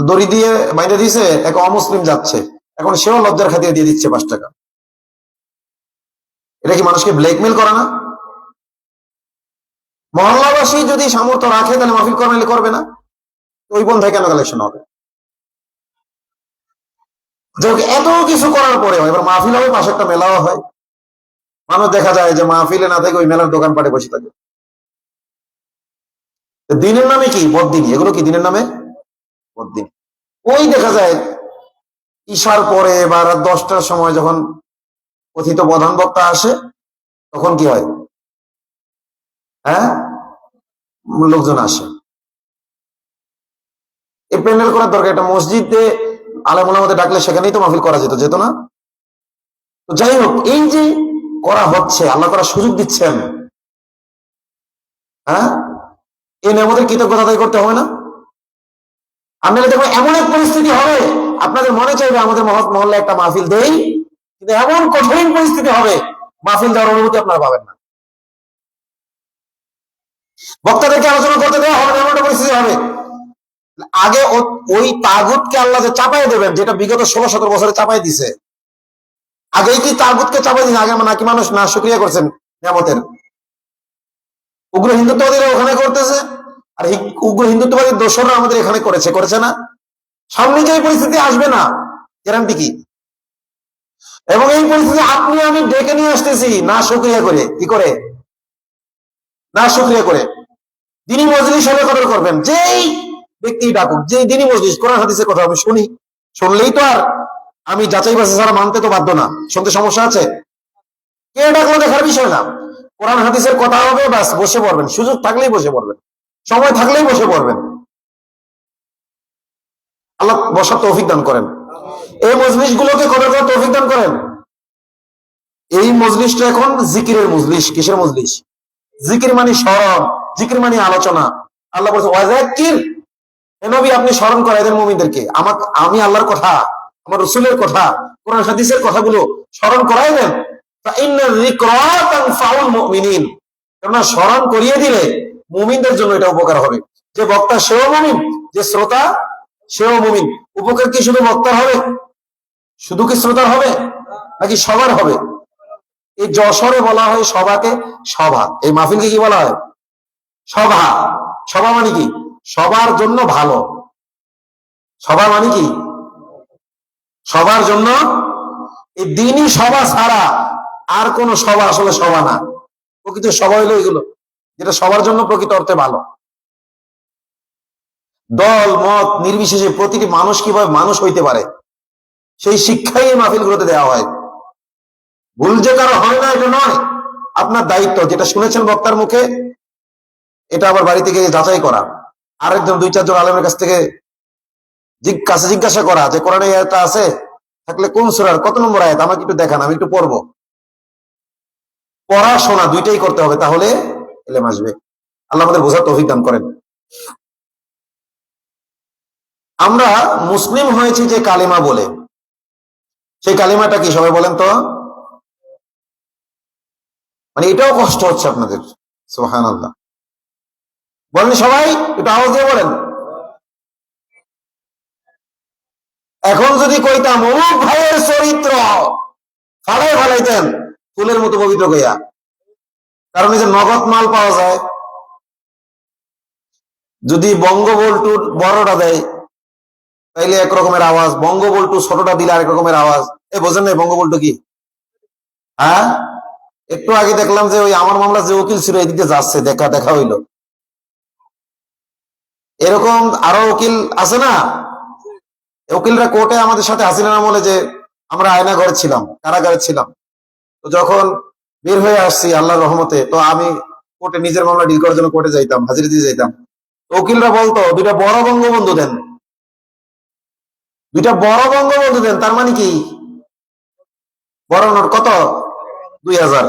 দড়ি দিয়ে বাইরে দিয়েছে, এক অমুসলিম যাচ্ছে, এখন সেও লজ্জার খাতিরে দিয়ে দিচ্ছে 5 টাকা। এটা কি মানুষকে ব্ল্যাকমেল করা না? মহল্লাবাসী যদি সামর্থ্য রাখে তাহলে মাহফিল করবে, করবে না? ওই বন্ধায় কেন কালেকশন হবে? এত কিছু করার পরেও এবার মাহফিল হবে, পাশে একটা মেলাও হয়, মানুষ দেখা যায় যে মাহফিলে না থেকে ওই মেলার দোকানপাটে বসে থাকে। দিনের নামে কি বড়দিন, এগুলো কি দিনের নামে বড়দিন? ওই দেখা যায় ঈশার পরে বা রাত 10টার সময় যখন কথিত প্রধান বক্তা আসে, তখন কি হয়? হ্যাঁ, লোকজন আসে। এই প্যান্ডেল করার দরকার, এটা মসজিদে আলেমুলামাদের ডাকলে সেখানেই তো মাহফিল করা যেত, যেত না? তো যাই হোক, এই যে করা হচ্ছে, আল্লাহ করার সুযোগ দিচ্ছেন, হ্যাঁ, এই নিয়ে আমাদের কৃতজ্ঞতা আদায় করতে হবে না? আপনারা দেখো, এমন এক পরিস্থিতি হবে আপনাদের মনে চাইবে আমাদের মহল্লা একটা মাহফিল দেই, কিন্তু এমন কঠিন পরিস্থিতি হবে মাহফিল দেওয়ার অনুমতি আপনারা পাবেন না, বক্তাদেরকে আলোচনা করতে দেওয়া হবে না, এমন একটা পরিস্থিতি হবে। আগে ওই তাগুতকে আল্লাহ যে চাপাই দেবেন, যেটা বিগত 16-17 বছরে চাপাই দিছে, আগেই কি তাগুতকে চাপাই দিন? আগে নাকি মানুষ না শুকরিয়া করছেন নিয়ামতের? উগ্র হিন্দুত্ববাদীরা ওখানে করতেছে, আর উগ্র হিন্দুত্ববাদী দোসররা আমাদের এখানে করেছে, করেছে না? সামনে যে এই পরিস্থিতি আসবে না, গ্যারান্টি কি? এবং এই পরিস্থিতি আপনি আমি ডেকে নিয়ে আসতেছি না শুকরিয়া করে, কি করে? না শুকরিয়া করে। দিনী মজলিস হবে, কদর করবেন, যেই ব্যক্তি ডাকুক, যে দিনী মজলিস, কোরআন হাদিসের কথা আমি শুনি, শুনলেই তো আর আমি যাচাই বাছাই ছাড়া মানতে তো বাধ্য না। শুনতে সমস্যা আছে? কে ডাকলো দেখার বিষয় না, কোরআন হাদিসের কথা হবে, বাস বসে পড়বেন, সুযোগ থাকলেই বসে পড়বেন, সময় থাকলেই বসে পড়বেন। আল্লাহ বসার তৌফিক দান করেন, এই মজলিস গুলোকে কদর করার তৌফিক দান করেন। এই মজলিসটা এখন জিকিরের মজলিস। কিসের মজলিস? জিকির মানে স্মরণ, জিকির মানে আলোচনা। আল্লাহ বলছে ওয়াযাক্কির, হে নবী আপনি স্মরণ করাই দেন মুমিনদেরকে, আমি আল্লাহর কথা, আমার রাসূলের কথা, কোরআন হাদিসের কথাগুলো স্মরণ করাই দেন। ফাইন্নায যিকরা তানফাউল মুমিনিন, কেননা স্মরণ করিয়ে দিলে মুমিনদের জন্য এটা উপকার হবে। যে বক্তা সেও মুমিন, যে শ্রোতা সেও মুমিন। উপকার কি শুধু বক্তার হবে? শুধু কি শ্রোতার হবে, নাকি সবার হবে? এই যশোরে বলা হয় সভাকে সভা, এই মাহফিলকে কি বলা হয়? সভা। সভা মানে কি? সবার জন্য ভালো। সভা মানে কি? সবার জন্য। এই দিনই সভা ছাড়া আর কোন সভা আসলে সভা না। প্রকৃত সভা হইলো এগুলো, যেটা সবার জন্য প্রকৃত অর্থে ভালো। দল মত নির্বিশেষে প্রতিটি মানুষ কিভাবে মানুষ হইতে পারে, সেই শিক্ষাই এই মাহফিলগুলোতে দেওয়া হয়। ভুল যে কারো হয় না এটা নয়, আপনার দায়িত্ব যেটা শুনেছেন বক্তার মুখে, এটা আবার বাড়ি থেকে যাচাই করা, আরেকজন 2-4 জন আলেমের কাছ থেকে জিজ্ঞাসা করা যে কোরআনে আয়াতটা আছে, থাকলে কোন সূরার কত নম্বর আয়াত আমাকে একটু দেখান, আমি একটু পড়বো। পড়াশোনা দুইটাই করতে হবে, তাহলে এলেম আসবে। আল্লাহ আমাদের বোঝার তৌফিক দান করেন। আমরা মুসলিম হয়েছি যে কালিমা বলে, সেই কালিমাটা কি সবাই বলেন তো? মানে এটাও কষ্ট হচ্ছে আপনাদের, সুবহানাল্লাহ। বলেন সবাই, একটু আওয়াজ দিয়ে বলেন। এখন যদি কইতাম অমুক ভাইয়ের চরিত্র ফালাই ফালাইতেন ফুলের মতো পবিত্র কইয়া, কারণ এই যে নগদ মাল পাওয়া যায়। যদি বঙ্গবল্টু বড়টা দেয় তাইলে একরকমের আওয়াজ, বঙ্গবল্টু ছোটটা দিলে আরেক রকমের আওয়াজ। বোঝেন না বঙ্গবল্টু কি? হ্যাঁ, একটু আগে দেখলাম যে ওই আমার মামলা যে উকিল ছিল এদিকে যাচ্ছে, দেখা হইলো। এরকম আরো উকিল আছে না? উকিলরা কোর্টে আমাদের সাথে হাসিনার আমলে যে আমরা আয়না ঘরে ছিলাম, কারাগারে ছিলাম, তো যখন বের হয়ে আসছি আল্লাহর রহমতে, তো আমি কোর্টে নিজের মামলা ডিল করার জন্য কোর্টে যাইতাম, হাজিরা দিয়ে যাইতাম। উকিলরা বলতো 2টা বড় বঙ্গবন্ধু দেন, 2টা বড় বঙ্গবন্ধু দেন। তার মানে কি? বড় নোট কত? 2000।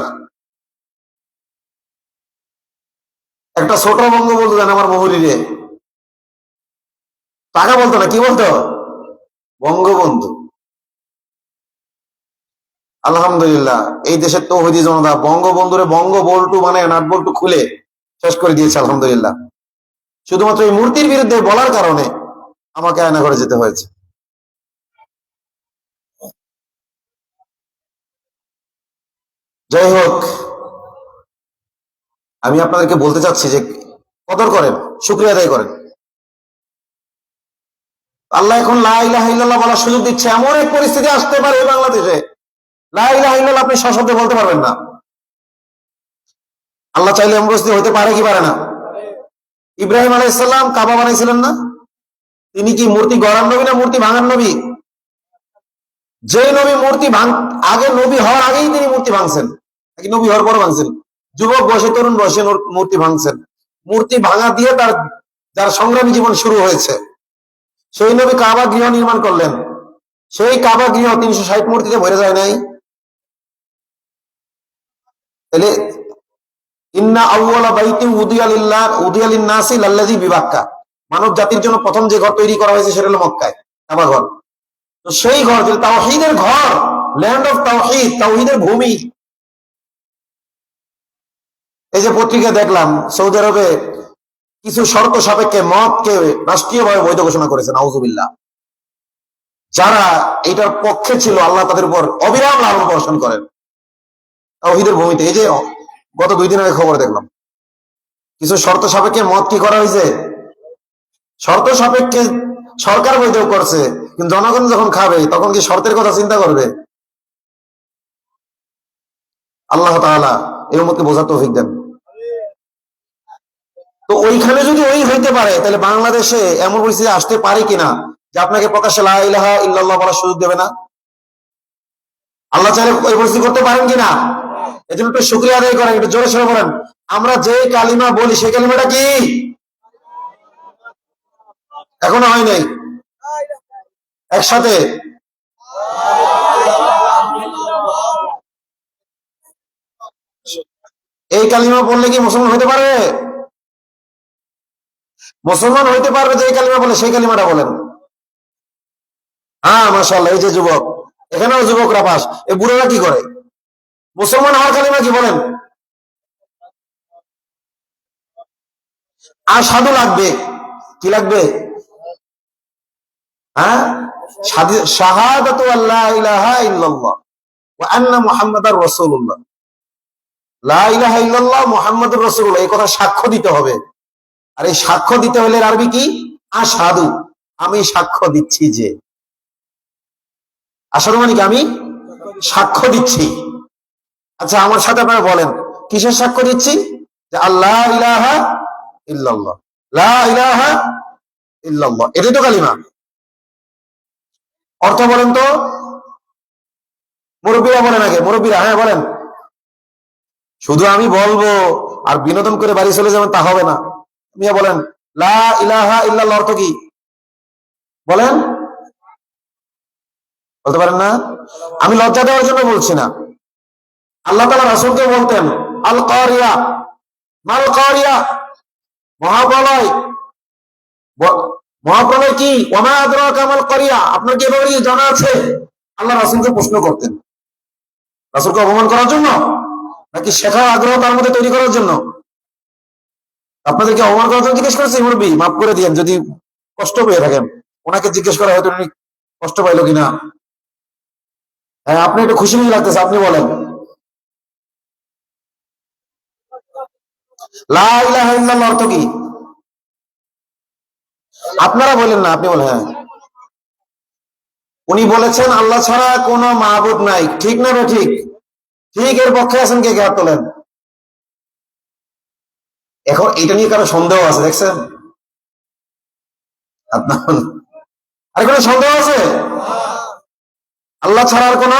একটা ছোট বঙ্গবন্ধু দেন আমার মহুরিরে। টাকা বলতো না, কি বলতো? বঙ্গবন্ধু। আলহামদুলিল্লাহ, এই দেশের তৌহিদি জনতা বঙ্গবন্ধুরে বঙ্গ বল্টু মানে নাট বল্টু খুলে শেষ করে দিয়েছে আলহামদুলিল্লাহ। শুধুমাত্র এই মূর্তির বিরুদ্ধে বলার কারণে আমাকে আয়না করে যেতে হয়েছে। যাই হোক, আমি আপনাদেরকে বলতে চাচ্ছি যে কদর করেন, শুকরিয়া আদায় করেন। আল্লাহ এখন লা ইলাহা ইল্লাল্লাহ বলার সুযোগ দিচ্ছে। এমন এক পরিস্থিতি আসতে পারে বাংলাদেশে লা ইলাহা ইল্লাল্লাহ আপনি সশব্দে বলতে পারবেন না। আল্লাহ চাইলে এমন পরিস্থিতি হতে পারে কি পারে না? ইব্রাহিম আলাইহিস সালাম কাবা বানাইছিলেন না? তিনি কি মূর্তি গড়ার নবী না মূর্তি ভাঙার নবী? যে নবী মূর্তি আগে নবী হওয়ার আগেই তিনি মূর্তি ভাঙছেন, নাকি নবী হওয়ার পর ভাঙছেন? যুবক বয়সে তরুণ বয়সে মূর্তি ভাঙছেন। মূর্তি ভাঙা দিয়ে তার যার সংগ্রামী জীবন শুরু হয়েছে। সেই নবী কাবা গৃহ নির্মাণ করলেন। সেই কাবা গৃহ 360 মূর্তিতে ভরে যায় নাই? তাহলে ইন্না আউওয়ালা বাইতিন উদিয়া লিন-নাসি লাল্লাযী বিবাক্কা, মানব জাতির জন্য প্রথম যে ঘর তৈরি করা হয়েছে সেটা হলো মক্কায়, কাবা ঘর। তো সেই ঘর যে তাওহীদের ঘর, ল্যান্ড অফ তাওহীদ, তাওহীদের ভূমি। এই যে পত্রিকা দেখলাম সৌদি আরবে কিছু শর্ত সাপেক্ষে মদকে রাষ্ট্রীয়ভাবে বৈধ ঘোষণা করেছে, নাউজুবিল্লাহ। যারা এটার পক্ষে ছিল আল্লাহ তাদের উপর অবিরাম লালন বর্ষণ করেন তাওহীদের ভূমিতে। এই যে গত 2 দিন আগে খবর দেখলাম কিছু শর্ত সাপেক্ষে মদ কি করা হয়েছে, শর্ত সাপেক্ষে সরকার বৈধ করছে, কিন্তু জনগণ যখন খাবে তখন কি শর্তের কথা চিন্তা করবে? আল্লাহ তাআলা এই উম্মতকে বোঝার তৌফিক দেন। তো ওইখানে যদি ওই হইতে পারে, তাহলে বাংলাদেশে এমন পরিস্থিতি আসতে পারে কিনা যে আপনাকে প্রকাশ্যে লা ইলাহা ইল্লাল্লাহ বলার সুযোগ দেবে না? আল্লাহ চাইলে ওই পরিস্থিতি করতে পারেন কিনা? এজন্য একটু শুকরিয়া আদায় করেন, একটু জোরে সরে বলেন আমরা যে কালিমা বলি সেই কালিমাটা কি? এখনো হয় নাই। একসাথে এই কালিমা বললে কি মুসলমান হইতে পারে? মুসলমান হইতে পারবে যে কালিমা বলে সেই কালিমাটা বলেন। হ্যাঁ মাশাআল্লাহ, এই যে যুবক, এখানেও যুবকরা পাস। এই বুড়োরা কি করে? মুসলমান হওয়ার কালিমা কি বলেন? আর সাধু লাগবে, কি লাগবে? হ্যাঁ, শাহাদাতু আল্লা ইলাহা ইল্লাল্লাহ ওয়া আন্না মুহাম্মাদার রাসূলুল্লাহ। লা ইলাহা ইল্লাল্লাহ মুহাম্মাদুর রাসূলুল্লাহ, এই কথা সাক্ষ্য দিতে হবে। আর এই সাক্ষ্য দিতে হলে আরবি কি? আশহাদু, আমি সাক্ষ্য দিচ্ছি যে। আশহাদু মানে কি? আমি সাক্ষ্য দিচ্ছি। আচ্ছা আমার সাথে আপনারা বলেন কিসের সাক্ষ্য দিচ্ছি? যে আল্লাহ ইলাহা ইল্লাল্লাহ, লা ইলাহা ইল্লাল্লাহ, এটাই তো কালিমা। অর্থ বলেন তো, মুরব্বীরা বলেন আগে, মুরব্বীরা হ্যাঁ বলেন। শুধু আমি বলবো আর বিনোদন করে বাড়ি চলে যাবেন তা হবে না। মিয়া বলেন লা ইলাহা ইল্লাল্লাহ অর্থ কি বলেন? বলতে পারেন না? আমি লজ্জা দেওয়ার জন্য বলছি না। আল্লাহ তাআলা রাসূলকে বলতেন আল কারিয়া, মাল কারিয়া, মহাপ্রলয়। মহাপ্রলয় কি? ওমা আদরাকা মাল কারিয়া, আপনার কি এভাবে জানা আছে? আল্লাহ রাসূলকে প্রশ্ন করতেন। রাসূলকে অপমান করার জন্য নাকি শেখার আগ্রহ তার মধ্যে তৈরি করার জন্য? আপনাদেরকে অপমান করার জন্য জিজ্ঞেস করেছে মুরব্বী? মাফ করে দিয়েন যদি কষ্ট পেয়ে থাকেন। ওনাকে জিজ্ঞেস করা হয়তো উনি কষ্ট পাইলো কিনা। হ্যাঁ আপনি একটু খুশি খুশি লাগতেছে, আপনি বলেন লা ইলাহা ইল্লাল্লাহ অর্থ কি? আপনারা বলেন না, আপনি বলেন। হ্যাঁ, উনি বলেছেন আল্লাহ ছাড়া কোনো মাহবুব নাই, ঠিক না? ঠিক ঠিক এর পক্ষে আছেন কে? কে হাত তোলেন। এখন এটা নিয়ে কারো সন্দেহ আছে দেখছেন? আর কোনো সন্দেহ আছে? আল্লাহ ছাড়া আর কোন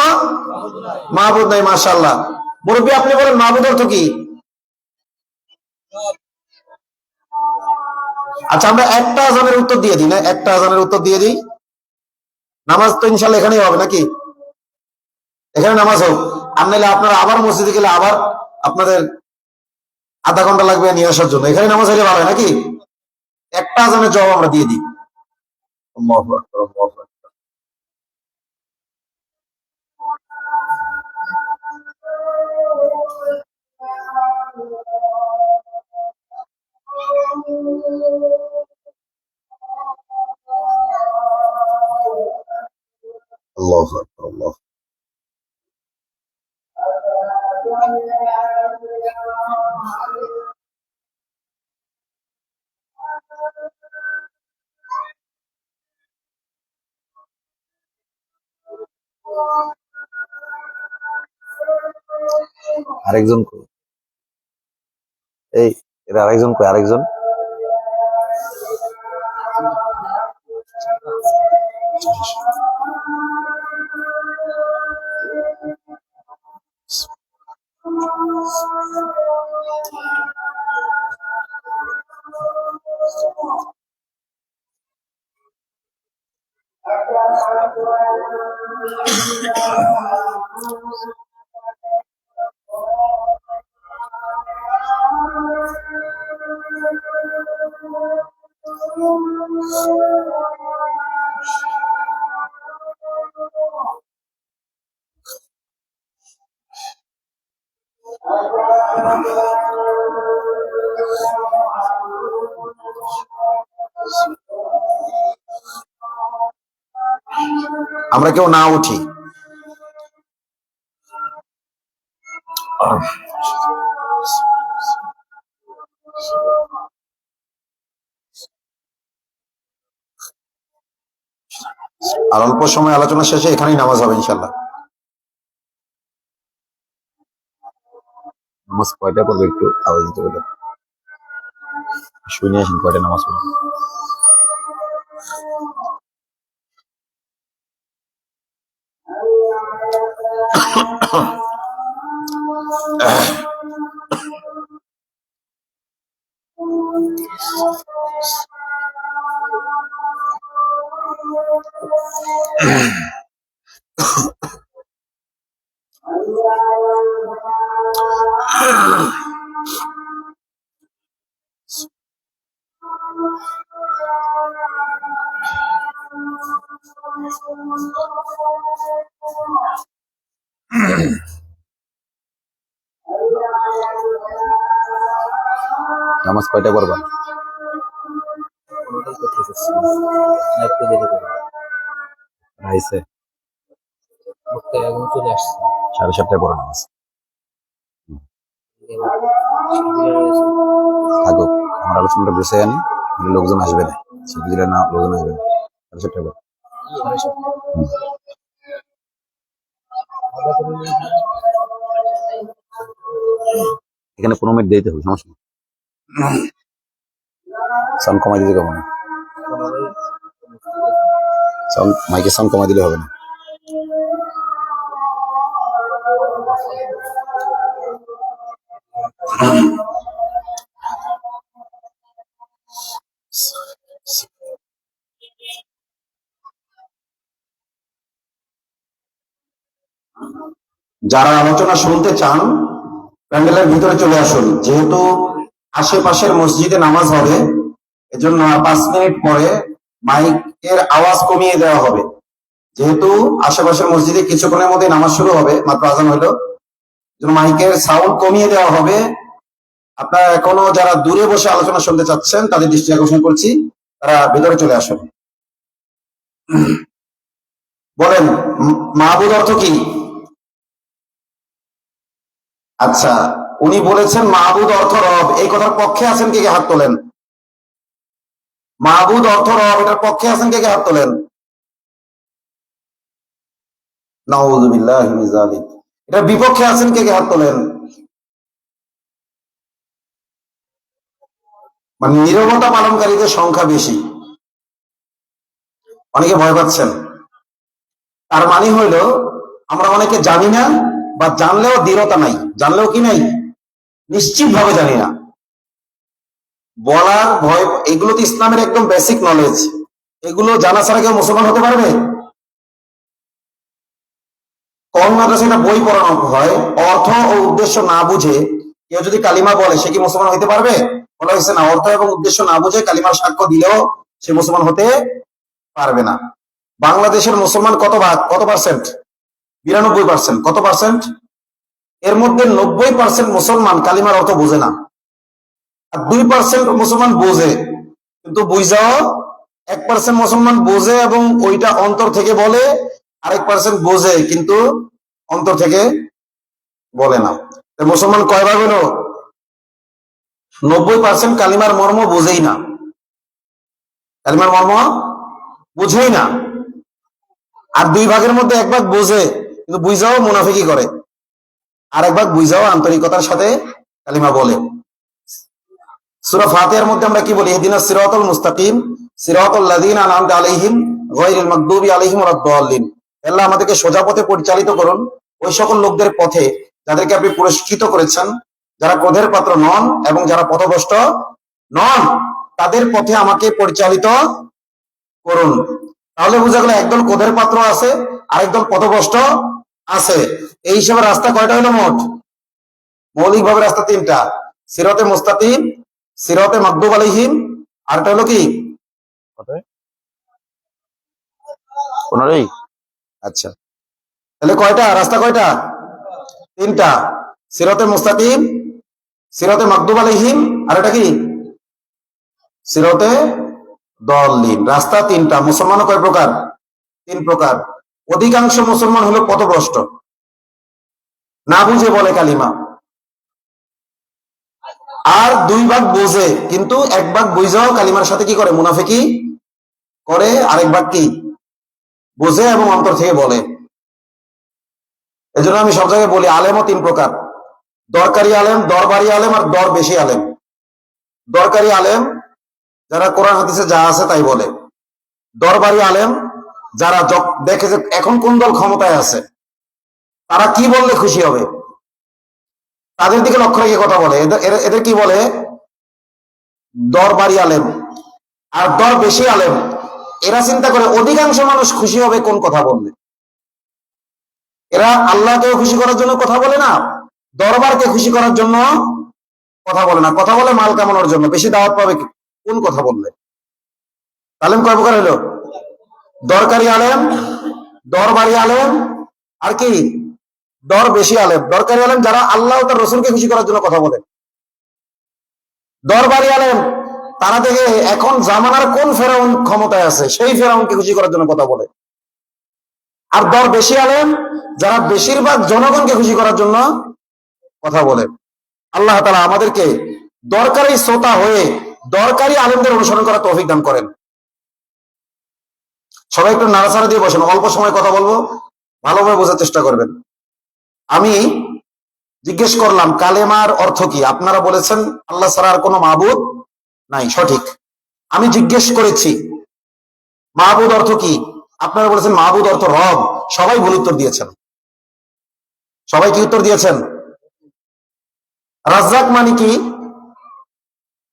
মাহবুব নাই। মাশাআল্লাহ, মুরব্বী আপনি বলেন মাহবুব অর্থ কি? আচ্ছা আমরা একটা আযানের উত্তর দিয়ে দিই না, একটা আযানের উত্তর দিয়ে দিই। নামাজ তো ইনশাআল্লাহ এখানেই হবে নাকি? এখানে নামাজ হোক, আর নাহলে আপনারা আবার মসজিদে গেলে আবার আপনাদের আধা ঘন্টা লাগবে নিয়ে আসার জন্য। এখানে নামাজ হলে ভালো হয় নাকি? একটা আযানের জবাব আমরা দিয়ে দিই। আল্লাহু আকবার, আল্লাহু আকবার। আল্লাহু আকবার, আল্লাহ। আরেকজন কই? এই এর আরেকজন কই? আরেকজন আমরা কেউ না উঠি। আর অল্প সময় আলোচনা শেষে এখানেই নামাজ হবে ইনশাল্লাহ। নামাজ কয়টা পড়বে একটু আওয়াজ দিতে বলে শুনে আসেন, কয়টা নামাজ পড়বে? নামাজ কয়টা পড়বা? সাড়ে সাতটায় পড়া নামাজ। থাকুক, আমার আলোচনাটা বসে আনি, লোকজন আসবে না, না লোকজন আসবে না। সাড়ে সাতটায় পড়া। এখানে 15 মিনিট দিতে হবে, সমস্যা সাউন্ড কমাই দিতে হবে না, মাইকে সাউন্ড কমাই দিলে হবে না। যারা আলোচনা শুনতে চান প্যান্ডেলের ভিতরে চলে আসুন, যেহেতু আশেপাশের মসজিদে নামাজ হবে, এজন্য 5 মিনিট পরে মাইকের আওয়াজ কমিয়ে দেওয়া হবে। যেহেতু আশেপাশের মসজিদে কিছুক্ষণের মধ্যে নামাজ শুরু হবে, মাত্র আজান হইলো, মাইকের সাউন্ড কমিয়ে দেওয়া হবে। আপনারা এখনো যারা দূরে বসে আলোচনা শুনতে চাচ্ছেন তাদের দৃষ্টি আকর্ষণ করছি, তারা ভিতরে চলে আসুন। বলেন মাহবুদ অর্থ কি? আচ্ছা, উনি বলেছেন মাহবুদ অর্থ রব। এই কথার পক্ষে আছেন কে কে? হাত তোলেন। মাহবুদ অর্থ রব, এটার পক্ষে আছেন কে কে? হাত তোলেন। নাউযুবিল্লাহি মিন যালিক। এটার বিপক্ষে আছেন কে কে? হাত তোলেন। মানে নীরবতা পালনকারীদের সংখ্যা বেশি, অনেকে ভয় পাচ্ছেন। তার মানে হইল আমরা অনেকে জানি না, বা জানলেও দৃঢ়তা নাই। জানলেও কি নাই? নিশ্চিত ভাবে জানি না। বলার ভয়, এগুলো তো ইসলামের একদম বেসিক নলেজ। এগুলো জানা ছাড়া কেউ মুসলমান হতে পারবে? কোন মাদ্রাসায় বই পড়ানো হয়, অর্থ ও উদ্দেশ্য না বুঝে কেউ যদি কালিমা বলে, সে কি মুসলমান হতে পারবে? বলা হয়েছে না, অর্থ এবং উদ্দেশ্য না বুঝে কালিমার সাক্ষ্য দিলেও সে মুসলমান হতে পারবে না। বাংলাদেশের মুসলমান কত ভাগ, কত পার্সেন্ট? 92%। কত পার্সেন্ট? এর মধ্যে 90% মুসলমান কালিমার অর্থ বোঝে না, আর 2% মুসলমান বোঝে, কিন্তু বুঝাও 1% মুসলমান বোঝে এবং ওইটা অন্তর থেকে বলে, আরেক পার্সেন্ট বোঝে কিন্তু অন্তর থেকে বলে না। মুসলমান কয় ভাগ হলো? 90% কালিমার মর্ম বোঝেই না, কালিমার মর্ম বুঝেই না। আর 2 ভাগের মধ্যে 1 ভাগ বোঝে কিন্তু বুঝাও মুনাফিকি করে, আর 1 ভাগ বুঝাও আন্তরিকতার সাথে কালিমা বলে। সূরা ফাতিহার মধ্যে আমরা কি বলি? ইহদিনাস সিরাতাল মুস্তাকিম সিরাতাল লাযিনা আনআমতা আলাইহিম গায়রিল মাগদুবি আলাইহিম ওয়ালাদ-দাল্লিন। আল্লাহ আমাদেরকে সোজা পথে পরিচালিত করুন, ওই সকল লোকদের পথে যাদেরকে আপনি পুরস্কৃত করেছেন, যারা ক্রোধের পাত্র নন এবং যারা পথভ্রষ্ট নন, তাদের পথে আমাকে পরিচালিত করুন। তাহলে বোঝা গেল একদল ক্রোধের পাত্র আছে, আরেকদল পথভ্রষ্ট আছে। এই হিসেবে রাস্তা কয়টা হলো মোট? মৌলিকভাবে রাস্তা 3টা, সিরাতে মুস্তাকিম, সিরাতে মাগদুব আলাইহিম, আরটা হলো কি? আচ্ছা, তাহলে কয়টা রাস্তা? কয়টা? 3টা, সিরাতে মুস্তাকিম, সিরাতে মাগদুব আলাইহিম, আর এটা কি? সিরাতে দাল্লিন। রাস্তা 3টা। মুসলমানও কয় প্রকার? 3 প্রকার। অধিকাংশ মুসলমান হলো পথভ্রষ্ট, না বুঝে বলে কালিমা, আর 2 ভাগ বোঝে কিন্তু 1 ভাগ বুঝাও কালিমার সাথে কি করে? মুনাফিকি করে, আরেক ভাগ কি? বোঝে এবং অন্তর থেকে বলে। এজন্য আমি সব জায়গায় বলি আলেমও 3 প্রকার: দরকারি আলেম, দরবারি আলেম, আর দর বেশি আলেম। দরকারি আলেম যারা কোরআন হাদিসে যা আছে তাই বলে। দরবারি আলেম যারা দেখে যে এখন কোন দল ক্ষমতায় আছে, তারা কি বললে খুশি হবে, তাদের দিকে লক্ষ্য রেখে কথা বলে। এদের কি বলে? দরবারি আলেম। আর দর বেশি আলেম এরা চিন্তা করে অধিকাংশ মানুষ খুশি হবে কোন কথা বললে। এরা আল্লাহকেও খুশি করার জন্য কথা বলে না, দরবারকে খুশি করার জন্য কথা বলে না, কথা বলে মাল কামানোর জন্য, বেশি দাওয়াত পাবে কোন কথা বললে। আলেম কয় প্রকার হলো? দরকারি আলেম, দরবারি আলেম, আর কি? দর বেশি আলেম। দরকারি আলেম যারা আল্লাহ ও তার রসুলকে খুশি করার জন্য কথা বলে। দরবারি আলেম তারা দেখে এখন জামানার কোন ফেরাউন ক্ষমতায় আছে, সেই ফেরাউনকে খুশি করার জন্য কথা বলে। আর দর বেশি আলেম যারা বেশিরভাগ জনগণকে খুশি করার জন্য কথা বলে। আল্লাহ তাআলা আমাদেরকে দরকারি শ্রোতা হয়ে দরকারি আলেমদের অনুসরণ করার তৌফিক দান করেন। সবাই একটু নাড়াচাড়া দিয়ে বসেন, অল্প সময় কথা বলবো, ভালোভাবে বোঝার চেষ্টা করবেন। আমি জিজ্ঞেস করলাম কালেমার অর্থ কি? আপনারা বলেছেন আল্লাহ ছাড়া আর কোনো মাবুদ নাই, সঠিক। আমি জিজ্ঞেস করেছি মাবুদ অর্থ কি? আপনারা বলেছেন মাবুদ অর্থ রব। সবাই ভুল উত্তর দিয়েছেন। সবাই কি উত্তর দিয়েছেন? রাজ্জাক মানে কি?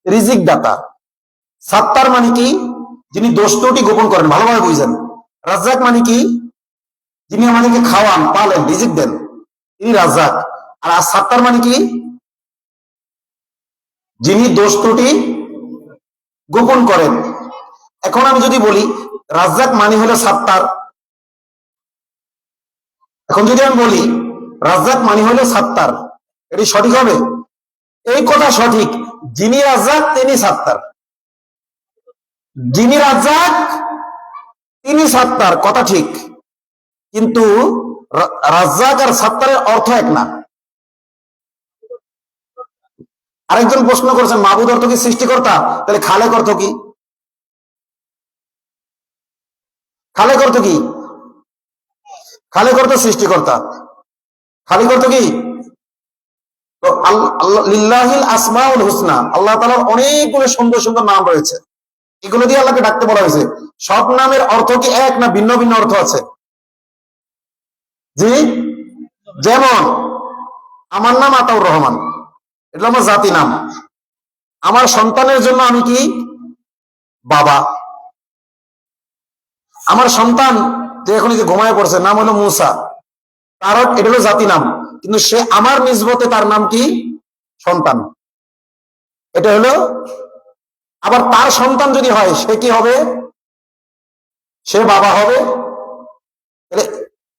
রিজিক দাতা। সাত্তার মানে কি? যিনি দোষ ত্রুটি গোপন করেন। ভালোভাবে বুঝছেন। রাজ্জাক মানে কি? যিনি আমাদেরকে খাওয়ান, পালেন, রিজিক দেন, তিনি রাজ্জাক। আর সাত্তার মানে কি? যিনি দোষ ত্রুটি গোপন করেন। এখন আমি যদি বলি রাজ্জাক মানে হলো সাত্তার, এখন যদি আমি বলি রাজ্জাক মানে হলো সাত্তার, এটি সঠিক হবে? এই কথা সঠিক, যিনি রাজ্জাক তিনি সাত্তার, যিনি রাজ্জাক তিনি সাত্তার, কথা ঠিক। কিন্তু রাজ্জাক আর সাত্তারের অর্থ এক না। আরেকজন প্রশ্ন করেছেন মাবুদ অর্থ কি সৃষ্টিকর্তা? তাহলে খালেক অর্থ কি? খালেক অর্থ কি? খালেক অর্থ সৃষ্টিকর্তা। খালিক অর্থ কি? তো লিল্লাহিল আসমাউল হুসনা, আল্লাহ তাআলার অনেকগুলো সুন্দর সুন্দর নাম রয়েছে, এগুলো দিয়ে আল্লাহকে ডাকতে বলা হয়েছে। সব নামের অর্থ কি এক না ভিন্ন ভিন্ন অর্থ আছে? জি, যেমন আমার নাম আতাউর রহমান, এটা আমার জাতি নাম। আমার সন্তানের জন্য আমি কি? বাবা। আমার সন্তান যে এখন যে ঘুমায় পড়ছে নাম হলো মুসা, তার এটা হলো জাতি নাম, কিন্তু সে আমার নিসবতে তার নাম কি? সন্তান। এটা হলো। আবার তার সন্তান যদি হয় সে কি হবে? সে বাবা হবে। তাহলে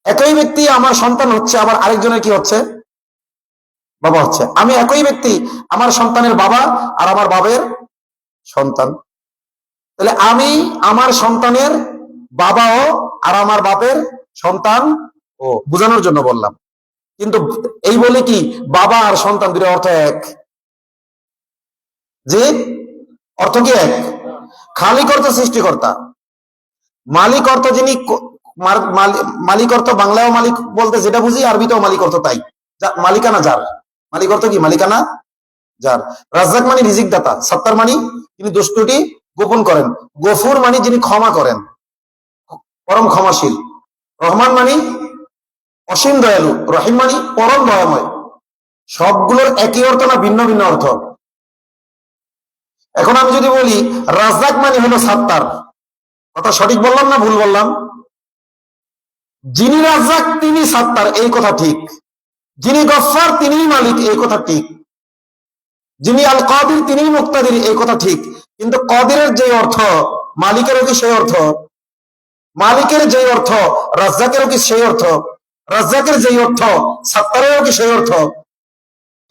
একই ব্যক্তি আমার সন্তান হচ্ছে, আবার আরেকজনের কি হচ্ছে? বাবা হচ্ছে। আমি একই ব্যক্তি, আমার সন্তানের বাবা আর আমার বাবার সন্তান। তাহলে আমি আমার সন্তানের বাবাও আর আমার বাপের সন্তান ও, বোঝানোর জন্য বললাম। কিন্তু এই বলে কি বাবা আর সন্তান দুটো অর্থ এক? যে অর্থ কি এক? খালিক অর্থ সৃষ্টিকর্তা, মালিক অর্থ যিনি মালিক অর্থ বাংলায় মালিক বলতে যেটা বুঝি, আরবিতেও মালিক অর্থ তাই, মালিকানা যার। মালিক অর্থ কি? মালিকানা যার। রাজ্জাক মানে রিজিক দাতা, সত্তার মানে তিনি দুষ্টুটি গোপন করেন, গফুর মানে যিনি ক্ষমা করেন, পরম ক্ষমাশীল, রহমান মানে অসীম দয়ালু, রহিম মানে পরম দয়াময়। সবগুলোর একই অর্থ না ভিন্ন ভিন্ন অর্থ? এখন আমি যদি বলি রাজ্জাক মানে হলো সত্তার, কথা সঠিক বললাম না ভুল বললাম? যিনি রাজ্জাক তিনি সত্তার, এই কথা ঠিক। যিনি গফফার তিনিই মালিক, এই কথা ঠিক। যিনি আল কাদির তিনিই মুক্তাদির, এই কথা ঠিক। কিন্তু কাদিরের যে অর্থ মালিকেরও কি সেই অর্থ? মালিকের যে অর্থ রাজ্জাকেরও কি সেই অর্থ? রাজ্জাকের যে অর্থ সত্তারেরও কি সেই অর্থ?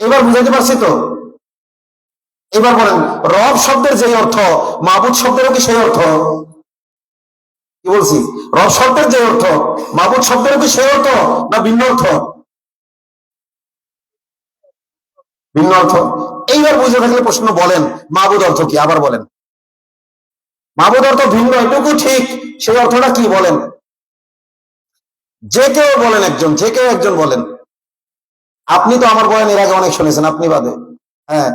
এবার বুঝাতে পারছি তো? এবার বলেন, রব শব্দের যে অর্থ মাবুদ শব্দেরও কি সেই অর্থ? কি বলছি? রব শব্দের যে অর্থ মাবুদ শব্দেরও কি সেই অর্থ না ভিন্ন অর্থ? ভিন্ন অর্থ। এইবার বুঝে থাকলে প্রশ্ন বলেন মাবুদ অর্থ কি? আবার বলেন। মাবুদ অর্থ ভিন্ন, এটুকু ঠিক, সেই অর্থটা কি বলেন? যে কেউ বলেন, একজন, যে কেউ একজন বলেন। আপনি তো আমার বয়ান এর আগে অনেক শুনেছেন, আপনি বাদে। হ্যাঁ,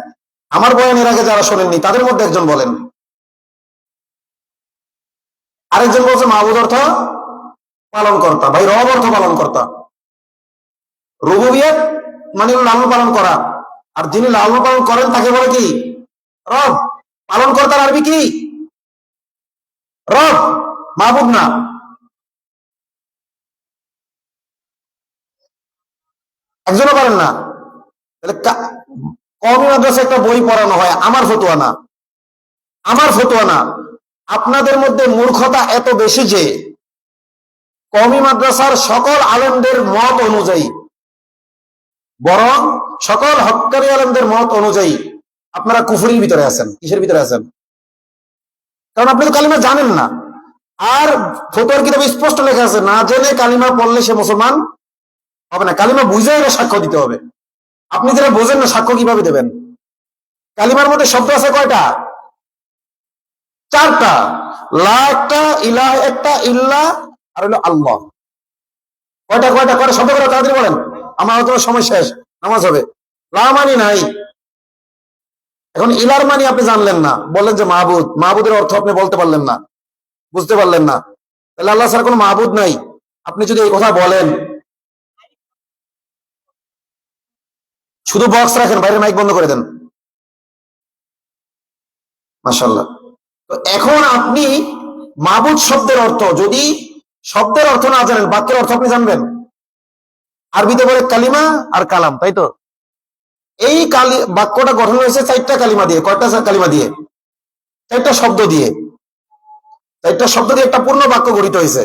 আমার বয়ান এর আগে যারা শোনেননি তাদের মধ্যে একজন বলেন। আরেকজন বলছে মাবুদ অর্থ পালন কর্তা। ভাই, রব অর্থ পালন কর্তা। রুবুবিয়ত মানে লালন পালন করা, আর যিনি লালন পালন করেন তাকে বলে কি? রব। পালন কর্তার আরবি কি? রব, মাবুদ না। একজনও পারেন না? তাহলে কওমি মাদ্রাসায় একটা বই পড়ানো হয়, আমার ফতোয়া না, আমার ফতোয়া না। আপনাদের মধ্যে মূর্খতা এত বেশি যে কওমি মাদ্রাসার সকল আলেমদের মত অনুযায়ী, বরং সকল হক্কারি আলেমদের মত অনুযায়ী আপনারা কুফরির ভিতরে আছেন। কিসের ভিতরে আছেন? কারণ আপনি তো কালিমা জানেন না। আর ফতোয়ার কিতাবে স্পষ্ট লেখা আছে, না জেনে কালিমা পড়লে সে মুসলমান হবে না, কালিমা বুঝে এটা সাক্ষ্য দিতে হবে। আপনি যেটা বোঝেন না, সাক্ষ্য কিভাবে দেবেন? কালিমার মধ্যে শব্দ আছে কয়টা? চারটা। লা একটা, ইলাহ একটা, ইল্লাহ, আর হলো আল্লাহ। কয়টা কয়টা করে শব্দ করে তাড়াতাড়ি বলেন, আমার হয়তো সময় শেষ, নামাজ হবে। লা মানি নাই। এখন ইলার মানি আপনি জানলেন না, বললেন যে মাহবুদ, মাহবুদের অর্থ আপনি বলতে পারলেন না, বুঝতে পারলেন না। তাহলে আল্লাহ ছাড়া কোনো মাহবুদ নাই। আপনি যদি এই কথা বলেন, শুধু বক্স রাখেন, বাইরে মাইক বন্ধ করে দেন। মাশাআল্লাহ। তো এখন আপনি মাবুদ শব্দের অর্থ, যদি শব্দের অর্থ না জানেন, বাক্যের অর্থ আপনি জানবেন। আরবিতে বলে কালিমা আর কালাম, তাই তো? এই বাক্যটা গঠন হয়েছে চারটা কালিমা দিয়ে। কয়টা কালিমা দিয়ে? চারটা শব্দ দিয়ে। চারটা শব্দ দিয়ে একটা পূর্ণ বাক্য গঠিত হয়েছে।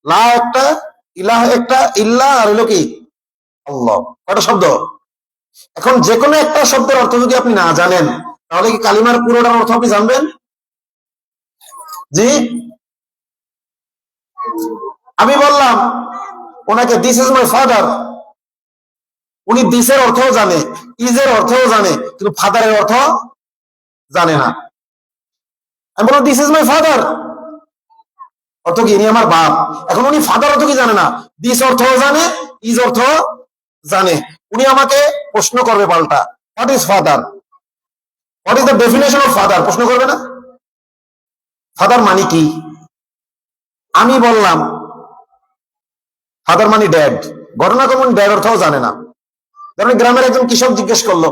লা একটা, ইলাহ একটা, ইল্লাহ, আর হলো কি? আল্লাহ। কয়টা শব্দ? এখন যে কোনো একটা শব্দের অর্থ যদি আপনি না জানেন, তাহলে কি কালিমার পুরোটার অর্থ আপনি জানবেন? জি। আমি বললাম ওনাকে, দিস ইজ মাই ফাদার। উনি দিসের অর্থও জানে, ইজের অর্থও জানে, কিন্তু ফাদারের অর্থ জানে না। আমি বললাম দিস ইজ মাই ফাদার, অর্থ কি? ইনি আমার বাপ। এখন উনি ফাদার অর্থ কি জানে না, দিস অর্থও জানে, ইজ অর্থ জানে। উনি আমাকে প্রশ্ন করবে পাল্টা, what is father, what is the definition of father, প্রশ্ন করবে না? ফাদার মানে কি? আমি বললাম ফাদার মানে ড্যাড। ঘটনাক্রমে ড্যাড অর্থও জানে না। যেমন গ্রামের একজন কৃষক জিজ্ঞেস করলো,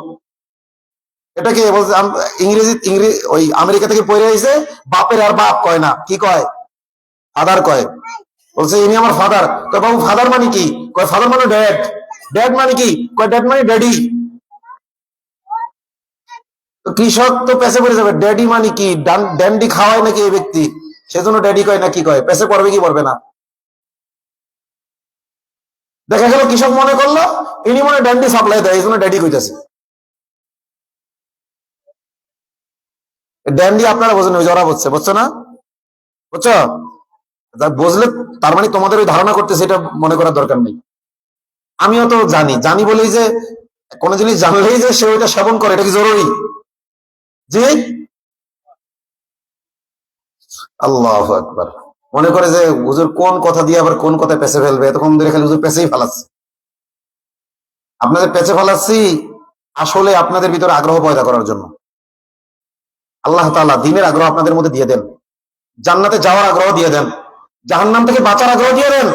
এটাকে ইংরেজি ওই আমেরিকা থেকে পড়ে আইছে, বাপের আর বাপ কয় না, কি কয়? ফাদার কয়। বলছে ইনি আমার ফাদার। কয় বাবু ফাদার মানে কি? কয় ফাদার মানে ড্যাড। ড্যাড মানে কি? কয় ড্যাড মানে ড্যাডি। কৃষক তো পেছে পড়ে যাবে, ড্যাডি মানে কি? ড্যান্ডি খাওয়ায় নাকি এই ব্যক্তি, সেজন্য ড্যাডি কয় না কি কয়? পেছে পড়বে কি পড়বে না? দেখা গেল কৃষক মনে করলো ইনি মনে ড্যান্ডি সাপ্লাই দেয়, এই জন্য ড্যাডি কইতেছে। ড্যান্ডি আপনারা বোঝেন, ওই জরা বুঝছে, বুঝছো না? বুঝছো? বুঝলে তার মানে তোমাদের ওই ধারণা করতেছে, এটা মনে করার দরকার নেই। আমিও তো জানি, জানি বলেই যে কোন জিনিস জানলেই যে সে ওইটা সেবন করে, এটা কি জরুরি? জি, আল্লাহু আকবার। মনে করে যে হুজুর কোন কথা দিয়ে আবার কোন কথা পেছে ফেলবে, এতক্ষণ ধরে খালি হুজুর পেছেই ফেলাচ্ছে। আপনাদের পেছে ফেলাচ্ছি আসলে আপনাদের ভিতরে আগ্রহ পয়দা করার জন্য। আল্লাহ তাআলা দ্বীনের আগ্রহ আপনাদের মধ্যে দিয়ে দেন, জান্নাতে যাওয়ার আগ্রহ দিয়ে দেন, জাহান্নাম থেকে বাঁচার আগ্রহ দিয়ে দেন,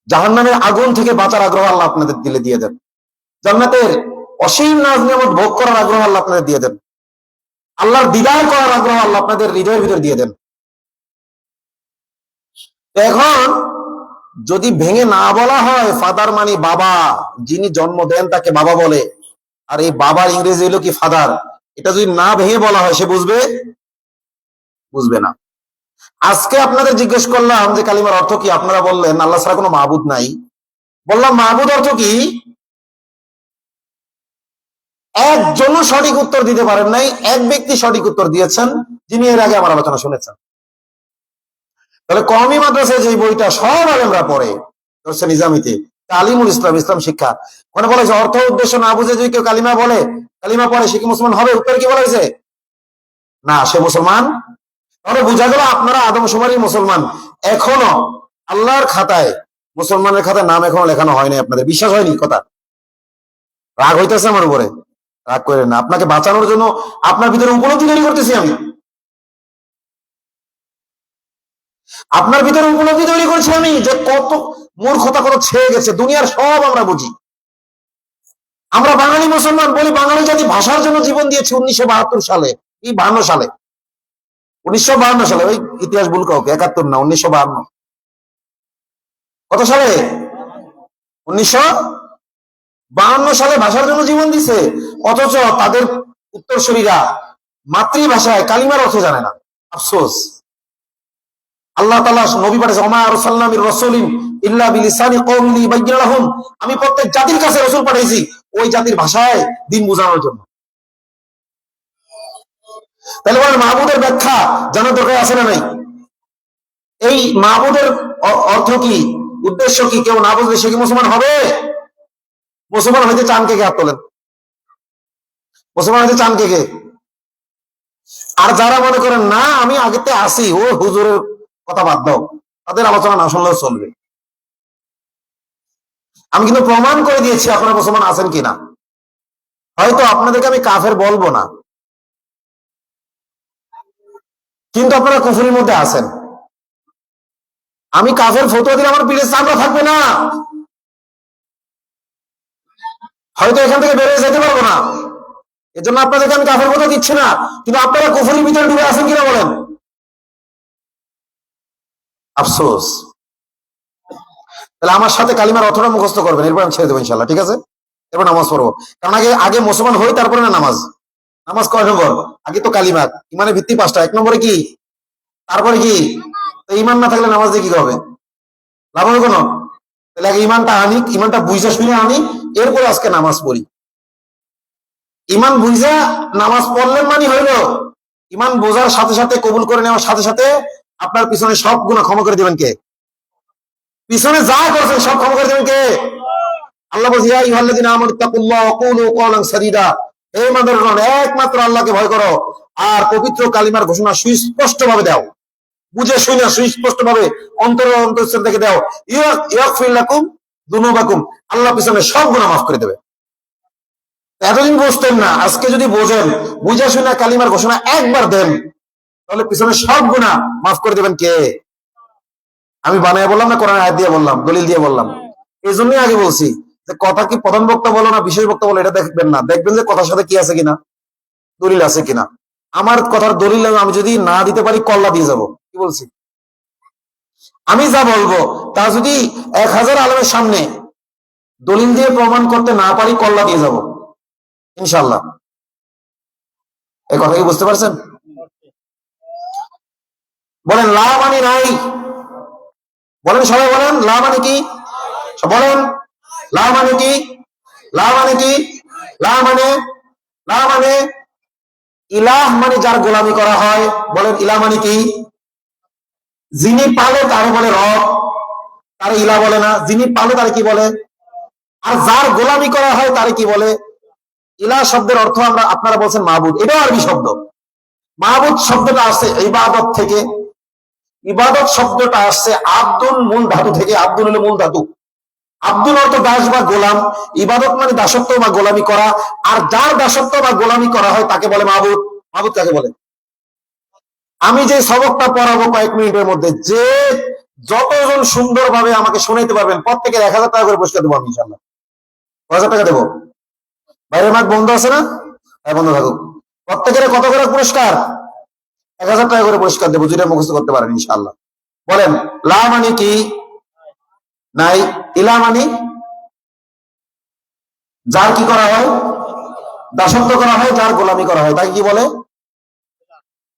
জাহান্নামের আগুন থেকে বাঁচার আগ্রহ আল্লাহ আপনাদের দিলে দিয়ে দেন, জান্নাতের অসীম নাজ নিয়ামত ভোগ করার আগ্রহ আল্লাহ আপনাদের দিয়ে দেন, আল্লাহর দিদার করার আগ্রহ আল্লাহ আপনাদের হৃদয়ের ভিতর দিয়ে দেন। এখন যদি ভেঙে না বলা হয় ফাদার মানে বাবা, যিনি জন্ম দেন তাকে বাবা বলে, আর এই বাবার ইংরেজি হলো কি ফাদার, এটা যদি না ভেঙে বলা হয় সে বুঝবে? বুঝবে না। আজকে আপনাদের জিজ্ঞেস করলাম যে কালিমার অর্থ কি, আপনারা বললেন আল্লাহ ছাড়া কোনো মাহবুদ নাই। বললাম মাহবুদ অর্থ কি, একজনও সঠিক উত্তর দিতে পারেন নাই। এক ব্যক্তি সঠিক উত্তর দিয়েছেন, যিনি এর আগে আমার আলোচনা শুনেছেন। তাহলে কওমি মাদ্রাসায় যে বইটা সব আলেমরা পড়ে, নিজামিতে তালিমুল ইসলাম, ইসলাম শিক্ষা, মানে বলা হয়েছে অর্থ উদ্দেশ্য না বুঝে যদি কেউ কালিমা বলে, কালিমা পড়ে, সে কি মুসলমান হবে? উত্তর কি বলা হয়েছে? না, সে মুসলমান। তাহলে বোঝা গেল আপনারা আদমশুমারি মুসলমান। এখনো আল্লাহর খাতায় মুসলমানের খাতায় নাম এখনো লেখানো হয়নি। আপনাদের বিশ্বাস হয়নি? কথা রাগ হইতেছে আমার উপরে? রাগ করেন না, আপনাকে বাঁচানোর জন্য আপনার ভিতরে উপলব্ধি তৈরি করতেছি আমি, আপনার ভিতরে উপলব্ধি তৈরি করছি আমি, যে কত মূর্খতা, কত ছেয়ে গেছে দুনিয়ার সব আমরা বুঝি। আমরা বাঙালি মুসলমান বলি, বাঙালি জাতি ভাষার জন্য জীবন দিয়েছে 1972 সালে, কি 52 সালে, 1952 সালে, ওই ইতিহাস ভুল কাউকে, 71 না, 1952। কত সালে? 1952 সালে ভাষার জন্য জীবন দিছে। অথচ তাদের উত্তরসূরিরা মাতৃভাষায় কালিমার অর্থ জানে না। আফসোস। আল্লাহ তাআলা নবী পাঠিয়েছে, ওমা আরসালনা মির রাসূলিন ইল্লা বিলিসানি কওমিহি ইউবাইয়িনু লাহুম, আমি প্রত্যেক জাতির কাছে রাসূল পাঠিয়েছি ওই জাতির ভাষায় দিন বোঝানোর জন্য। তাহলে বলেন মাহবুদের ব্যাখ্যা জানার দরকার আছে না নাই? এই মাহবুদের অর্থ কি, উদ্দেশ্য কি, কেউ না বুঝলে সে কি মুসলমান হবে? মুসলমান হইতে চান কে? হাত তোলেন। মুসলমান হইতে চান কে? আর যারা মনে করেন না আমি আগেতে আসি, ও হুজুরের কথা বাদ দাও, তাদের আলোচনা না শুনলেও চলবে। আমি কিন্তু প্রমাণ করে দিয়েছি আপনারা মুসলমান আছেন কিনা। হয়তো আপনাদেরকে আমি কাফের বলবো না, কিন্তু আপনারা কুফরির মধ্যে আছেন। আমি কাফের ফতোয়া দিলে আমার পিঠে চামড়া থাকবে না, হয়তো এখান থেকে বেরিয়ে যেতে পারবো না। এজন্য আপনাদেরকে আমি কাফের ফতোয়া দিচ্ছি না, কিন্তু আপনারা কুফরির ভিতরে ডুবে আছেন কিনা বলেন? আফসোস। তাহলে আমার সাথে কালিমার অর্থটা মুখস্থ করবেন, এরপর আমি ছেড়ে দেবো ইনশাল্লাহ, ঠিক আছে? এরপর নামাজ পড়বো। কারণ আগে আগে মুসলমান হই, তারপরে না নামাজ। নামাজ কয় নম্বর? আগে তো কালিমা। ইমানের ভিত্তি 5টা, 1 নম্বরে কি, তারপরে কি? ইমান না থাকলে নামাজ দিয়ে কি হবে? লাভ হবে কোনো? তাহলে আগে ইমানটা আনি, ইমানটা বুঝা শুনে আনি, এরপরে আজকে নামাজ পড়ি। ইমান বুঝা নামাজ পড়লেন মানে হইল, ইমান বোঝার সাথে সাথে, কবুল করে নেওয়ার সাথে সাথে আপনার পিছনে সব গুনাহ ক্ষমা করে দিবেন কে? পিছনে যা করছেন সব ক্ষমা করে দিবেন কে? আল্লাহ বলছে, ইয়া আইয়ুহাল্লাযীনা আমানু তাকুল্লাহ ওয়া কুলু কওলান সাদীদা, হে ঈমানদারগণ একমাত্র আল্লাহকে ভয় করো আর পবিত্র কালিমার ঘোষণা সুস্পষ্ট ভাবে দাও, বুঝে শুনে সুস্পষ্ট ভাবে অন্তরস্থল থেকে দাও। ইয়াগফির লাকুম যুনুবাকুম, আল্লাহ পিছনে সব গুনাহ মাফ করে দেবে। এতদিন বুঝতেন না, আজকে যদি বোঝেন, বুঝে শুনে কালিমার ঘোষণা একবার দেন, তাহলে পিছনে সব গুনাহ মাফ করে দেবেন কে? আমি বানায় বললাম না, কোরআন আয়াত দিয়ে বললাম, দলিল দিয়ে বললাম। এই জন্যই আগে বলছি যে কথা কি প্রধান বক্তা বলো না বিশেষ বক্তা বলো, এটা দেখবেন না, দেখবেন যে কথার সাথে কি আছে কিনা, দলিল আছে কিনা। আমার কথার দলিল আমি যদি না দিতে পারি, কল্লা দিয়ে যাব। কি বলছি? আমি যা বলবো তা যদি 1000 আলেমের সামনে দলিল দিয়ে প্রমাণ করতে না পারি, কল্লা দিয়ে যাব ইনশাল্লাহ। এই কথা কি বুঝতে পারছেন? বলেন লা মানে নাই, বলেন সবাই বলেন লা মানে কি? বলেন লা মানে কি? লা মানে কি? লা মানে, লা মানে ইলাহ মানে যার গোলামি করা হয়। বলেন ইলাহ মানে কি? যিনি পালে তারে বলে রব, তারে ইলাহ বলে না। যিনি পালে তারে কি বলে? আর যার গোলামি করা হয় তারে কি বলে? ইলাহ শব্দের অর্থ আমরা, আপনারা বলছেন মাহবুদ, এটাও আরবি শব্দ। মাহবুদ শব্দটা আসছে ইবাদত থেকে। ইবাদত শব্দটা আসছে আব্দুল, মূল ধাতু থেকে। আব্দুল হলো মূল ধাতু। আব্দুল অর্থ দাস বা গোলাম, ইবাদত মানে দাসত্ব বা গোলামি করা। আর যার দাসত্ব বা গোলামি করা হয় তাকে বলে মাহবুদ। মাহবুদ কাকে বলে? আমি যে সবকটা পড়াবো কয়েক মিনিটের মধ্যে, যে যতজন সুন্দরভাবে আমাকে শোনাইতে পারবেন প্রত্যেকের 1000 টাকা করে পুরস্কার দেবো আমি ইনশাল্লাহ। 1000 টাকা দেবো। বাইরের মাঠ বন্ধ আছে না? হ্যাঁ, বন্ধ থাকুক। প্রত্যেকের কত করে পুরস্কার? 1000 টাকা করে পুরস্কার দেবো, যেটা মুখস্থ করতে পারেন ইনশাল্লাহ। বলেন লা মানে কি? নাই। ইলা মানে যার কি করা হয়? দাসত্ব করা হয়, যার গোলামি করা হয় তাকে কি বলে?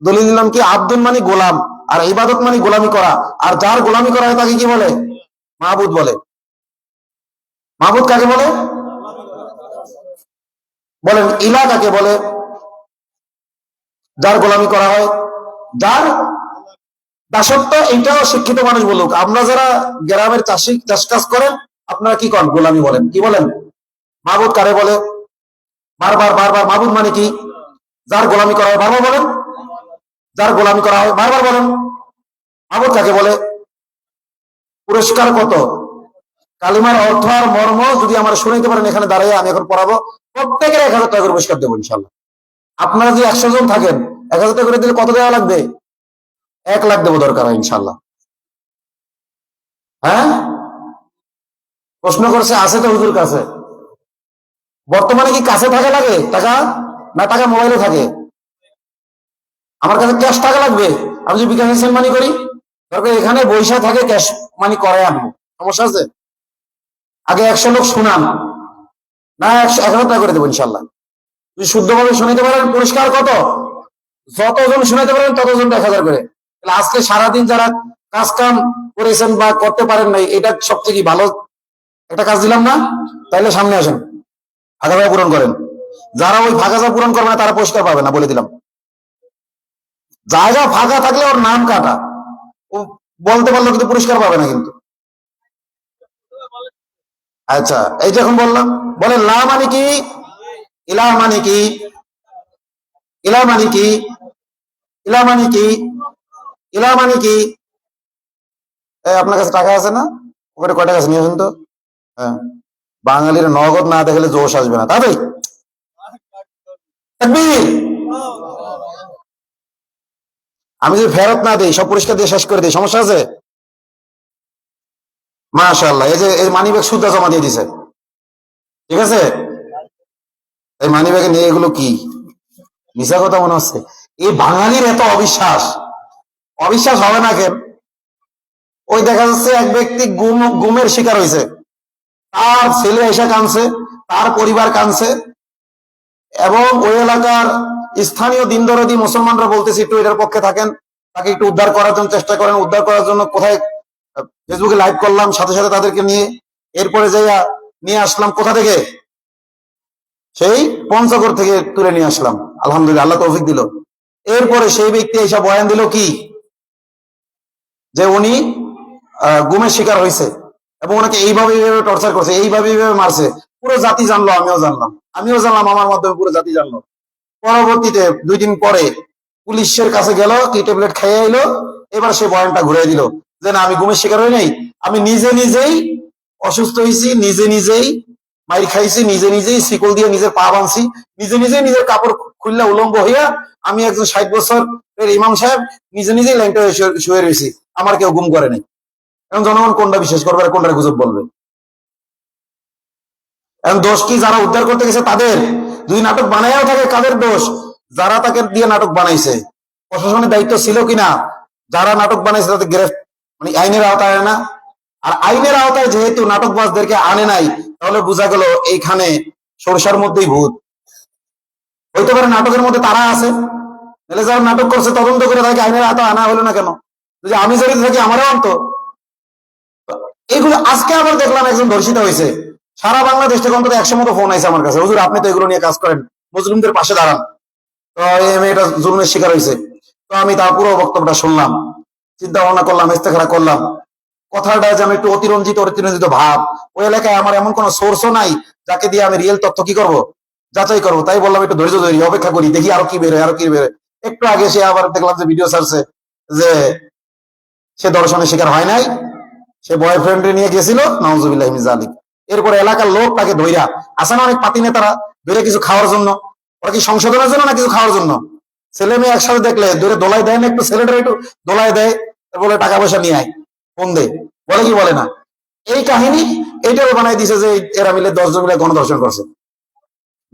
দলিল দিলাম কি? আব্দুল মানে গোলাম, আর ইবাদত মানে গোলামি করা। আর যার গোলামি করা হয় তাকে কি বলে? মাহবুদ বলে। মাহবুদ কাকে বলে? বলেন ইলা কাকে বলে? যার গোলামি করা হয়, যার দাসত্ব। এইটাও শিক্ষিত মানুষ বলুক। আমরা যারা গ্রামের চাষি, চাষ কাজ করেন, আপনারা কি করেন? গোলামি বলেন। কি বলেন? মাহবুদ কারে বলে? বারবার বারবার। মাহবুদ মানে কি? যার গোলামি করা হয়। বারবার বলেন। যার গোলামি করা হয়। বারবার বলেন। মাহবুদ কাকে বলে? পুরস্কার কত? কালিমার অর্থ আর মর্ম যদি আমার শুনাইতে পারেন এখানে দাঁড়াই, আমি এখন পড়াবো। প্রত্যেকের 1000 টাকা করে পুরস্কার দেবো ইনশাল্লাহ। আপনারা যদি 100 জন থাকেন, 1000 টাকা করে দিলে কত দেওয়া লাগবে? 1 লাখ দেবো দরকার হয় ইনশাল্লাহ। হ্যাঁ, প্রশ্ন করছে আছে তো হুজুর কাছে। বর্তমানে কি কাছে থাকা লাগে টাকা, না টাকা মোবাইলে থাকে? আমার কাছে ক্যাশ টাকা লাগবে। আমি যদি বিকাশ সেন্ড মানি করি, দরকার এখানে বৈশা থাকে, ক্যাশ মানি করে আনবো, সমস্যা আছে? আগে 100 লোক শুনান, না 1000 টাকা করে দেবো ইনশাল্লাহ। যদি শুদ্ধভাবে শুনাইতে পারেন পুরস্কার কত? যতজন শুনাইতে পারেন ততজন 1000 করে। তাহলে আজকে সারাদিন যারা কাজ কাম করেছেন বা করতে পারেন নাই, এটা সবচেয়ে কি ভালো একটা কাজ দিলাম না? তাইলে সামনে আসেন, ফাঁকা জায়গা পূরণ করেন। যারা ওই ফাঁকা জায়গা পূরণ করবে না তারা পুরস্কার পাবে না, বলে দিলাম। জায়গা ফাঁকা থাকলে ওর নাম কাটা, ও বলতে পারলো কিন্তু পুরস্কার পাবে না কিন্তু। আচ্ছা, এই যে এখন বললাম। বলেন লা মানে কি? ইলাহ মানে কি? ইলাহ মানে কি? ইলাহ মানে কি? ইলাহ মানে কি? আপনার কাছে টাকা আছে না? ওখানে কয় টাকা আছে নিয়ে আসেন তো। হ্যাঁ, বাঙালির নগদ না দেখলে জোশ আসবে না, তাই তাকবীর। আমি যদি ফেরত না দিই, সব পুরস্কার দিয়ে শেষ করে দিই, সমস্যা আছে? মাশাআল্লাহ, এই যে এই মানি ব্যাগ সুদ্ধা জমা দিয়ে দিছে, ঠিক আছে। এই মানি ব্যাগে নিয়ে এগুলো কি মিশা কথা মনে হচ্ছে? এই বাঙালির এত অবিশ্বাস। অবিশ্বাস হবে না কেন? ওই দেখা যাচ্ছে এক ব্যক্তি গুমের শিকার হয়েছে, তার ছেলে এসে কাঁদছে, তার পরিবার কাঁদছে, এবং ওই এলাকার স্থানীয় দিন দরদি মুসলমানরা বলতেছে একটু এটার পক্ষে থাকেন, তাকে একটু উদ্ধার করার জন্য চেষ্টা করেন। উদ্ধার করার জন্য কোথায় ফেসবুকে লাইভ করলাম, সাথে সাথে তাদেরকে নিয়ে এরপরে যাইয়া নিয়ে আসলাম কোথা থেকে? সেই পঞ্চগড় থেকে তুলে নিয়ে আসলাম, আলহামদুলিল্লাহ, আল্লাহ তৌফিক দিল। এরপরে সেই ব্যক্তি এসে বয়ান দিল কি, যে উনি গুমের শিকার হয়েছে এবং ওনাকে এইভাবে এইভাবে টর্চার করছে, এইভাবে এইভাবে মারছে। পুরো জাতি জানলো, আমিও জানলাম, আমার মাধ্যমে পুরো জাতি জানলো। পরবর্তীতে 2 দিন পরে পুলিশের কাছে গেল, কি ট্যাবলেট খাইয়ে এলো। এবার সে বয়ানটা ঘুরে দিল যে না, আমি গুমের শিকার হই নাই, আমি নিজে নিজেই অসুস্থ হয়েছি, নিজে নিজেই মাইর খাইছি, নিজে নিজেই শিকল দিয়ে নিজের পা বাঁধছি, নিজে নিজেই নিজের কাপড় খুললা উলঙ্গ হইয়া আমি একজন 60 বছর ইমাম সাহেব নিজে নিজেই লাইনটা শুয়ে রয়েছি, আমার কেউ গুম করে নাই। এখন জনগণ কোনটা বিশ্বাস করবে আর কোনটা গুজব বলবে? এখন দোষ কি যারা উদ্ধার করতে গেছে তাদের? যদি নাটক বানাইয়াও থাকে, কাদের দোষ? যারা তাকে দিয়ে নাটক বানাইছে। প্রশাসনের দায়িত্ব ছিল কিনা যারা নাটক বানাইছে তাদের মানে আইনের আওতায় আনে না? আর আইনের আওতায় যেহেতু নাটকবাজদেরকে আনে নাই, তাহলে বোঝা গেল এইখানে সরষার মধ্যেই ভূত। হইতে পারে নাটকের মধ্যে তারা আছে, তাহলে যারা নাটক করছে তদন্ত করে তাকে আইনের আওতায় আনা হলো না কেন? যদি আমি জড়িত থাকি আমারও আনতো। এইগুলো আজকে আবার দেখলাম একজন ধর্ষিত হয়েছে। সারা বাংলাদেশ থেকে অন্তত 100 মতো ফোন আছে আমার কাছে, হুজুর আপনি তো এগুলো নিয়ে কাজ করেন, মুসলিমদের পাশে দাঁড়ান। তো এই মেয়েটা জুলুমের শিকার হয়েছে। তো আমি তার পুরো বক্তব্যটা শুনলাম, চিন্তা ভাবনা করলাম, ইস্তেখারা করলাম। কথাটা যে আমি একটু অতিরঞ্জিত অতিরঞ্জিত ভাব, ওই এলাকায় আমার এমন কোন সোর্সও নাই যাকে দিয়ে আমি রিয়েল তথ্য কি করব, যাচাই করবো। তাই বললাম একটু ধৈর্য ধরি, অপেক্ষা করি, দেখি আরো কি বেরোয় আরো কি বেরোয়। একটু আগে সে আবার দেখলাম যে ভিডিও ছাড়ছে যে সে ধর্ষণের শিকার হয় নাই, সে বয়ফ্রেন্ড নিয়ে গেছিল, নাউজুবিল্লাহ মিন যালিক। এরপরে এলাকার লোক তাকে ধইরা, আসে না অনেক পাতি নেতারা ধরে কিছু খাওয়ার জন্য, ওরা কি সংশোধনের জন্য না কিছু খাওয়ার জন্য, ছেলে মেয়ে একসাথে দেখলে ধরে দোলাই দেয় না, একটু ছেলেটা একটু দোলাই দেয়, বলে টাকা পয়সা নিয়ে আয়, ফোন দে, বলে কি বলে না। এই কাহিনী এইটাও বানাই দিছে যে এরা মিলে 10 জন মিলে গণধর্ষণ করছে।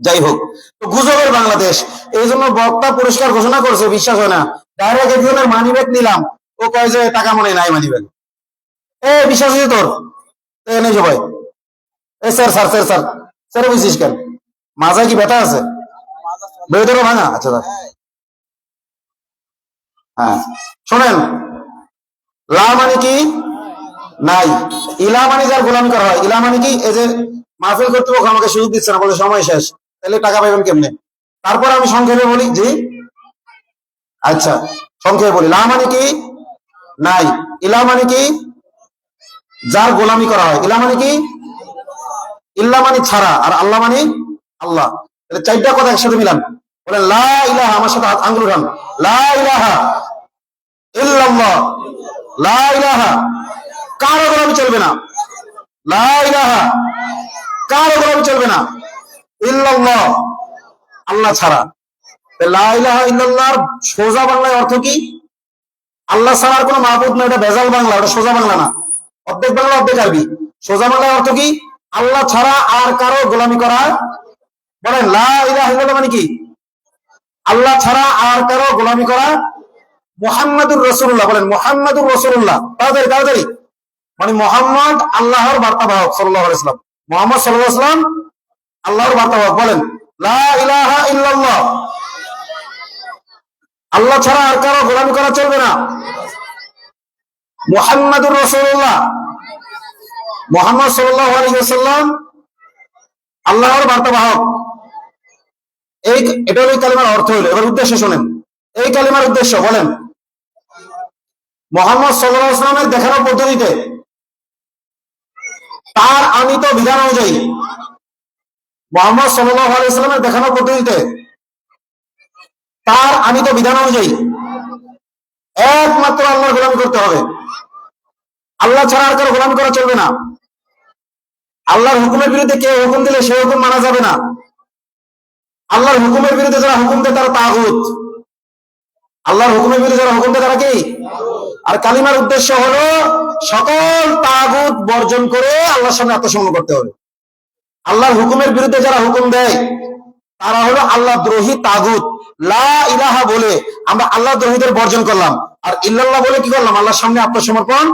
যাই হোক, তো গুজবের বাংলাদেশ, এই জন্য বক্তা পুরস্কার ঘোষণা করছে, বিশ্বাস হয় না। ডাইরেক্ট একজনের মানি ব্যাগ নিলাম, ও কয় যে টাকা মনে নাই মানি ব্যাগ। এ বিশ্বাস হয়েছে তোর? নেই সবাই। এ sir sir sir sir sir বুঝছিস কেন? মাজায় কি ব্যথা আছে? বেদরও ভাঙা? আচ্ছা হ্যাঁ, শোনেন, লা মানে কি? নাই। ইলা মানে যার গোলামি করা হয়। ইলা মানে কি? এই যে মাহফিল কর্তৃপক্ষ আমাকে সুযোগ দিচ্ছে না, বলে সময় শেষ, তাহলে টাকা পাইবেন কেমনে? তারপর আমি সংক্ষেপে বলি, জি আচ্ছা, সংক্ষেপে বলি, লা মানে কি? নাই। ইলা মানে কি? যার গোলামি করা হয়। ইলা মানে কি? ইল্লা মানে ছাড়া, আর আল্লাহ মানে আল্লাহ। তাহলে 4টা কথা একসাথে মিলান, বলেন লা ইলাহা, আমার সাথে আঙ্গুল উঠান, লা ইলাহা ইল্লাল্লাহ, লা ইলাহা, কারো গোলামি চলবে না, লা ইলাহা, কারো গোলামি চলবে না, ইল্লাল্লাহ, আল্লাহ ছাড়া। লা ইলাহা ইল্লাল্লাহর সোজা বাংলায় অর্থ কি? আল্লাহ ছাড়ার কোনো মাহবুদ না, এটা ভেজাল বাংলা, ওটা সোজা বাংলা না, অর্ধেক বাংলা অর্ধেক আরবি। সোজা বাংলায় অর্থ কি? আল্লাহ ছাড়া আর কারো গোলামি করা। বলেন লা ইলাহা ইল্লাল্লাহ মানে কি? আল্লাহ ছাড়া আর কারো গোলামি করা। মুহাম্মাদুর রাসূলুল্লাহ, বলেন মুহাম্মাদুর রাসূলুল্লাহ, তাড়াতাড়ি তাড়াতাড়ি, মানে মোহাম্মদ আল্লাহর বার্তাবাহক সাল্লাল্লাহু আলাইহি ওয়াসাল্লাম, মুহাম্মদ সাল্লাল্লাহু আলাইহি ওয়াসাল্লাম আল্লাহর বার্তাবাহক। বলেন লা ইলাহা ইল্লাল্লাহ, আল্লাহ ছাড়া আর কারো গোলামি করা চলবে না। মুহাম্মাদুর রাসূলুল্লাহ, মুহাম্মদ সাল্লাল্লাহু আলাইহি ওয়াসাল্লাম আল্লাহর বার্তাবাহক। এটা হলো কালিমার অর্থ হলো। এবার উদ্দেশ্য শোনেন, এই কালিমার উদ্দেশ্য বলেন, মুহাম্মদ সাল্লাল্লাহু আলাইহি ওয়াসাল্লামের দেখানো পদ্ধতিতে, তার আনিত বিধান অনুযায়ী, মুহাম্মদ সাল্লাল্লাহু আলাইহি ওয়াসাল্লামের দেখানো পদ্ধতিতে, তার আনিত বিধান অনুযায়ী একমাত্র আল্লাহর গোলামি করতে হবে। আল্লাহ ছাড়া আর কারো গোলামি করা চলবে না। আল্লাহর হুকুমের বিরুদ্ধে কেউ হুকুম দিলে সেই হুকুম মানা যাবে না। আল্লাহর হুকুমের বিরুদ্ধে যারা হুকুম দেয় তারা তাগুত। আল্লাহর হুকুমের বিরুদ্ধে যারা হুকুম দেয় তারা কি? আর কালিমার উদ্দেশ্য হলো সকল তাগুত বর্জন করে আল্লাহর সামনে আত্মসমর্পণ করতে হবে। আল্লাহর হুকুমের বিরুদ্ধে যারা হুকুম দেয় তারা হলো আল্লাহ দ্রোহী তাগুত। লা ইলাহা বলে আমরা আল্লাহ দ্রোহীদের বর্জন করলাম, আর ইল্লাল্লাহ বলে কি করলাম? আল্লাহর সামনে আত্মসমর্পণ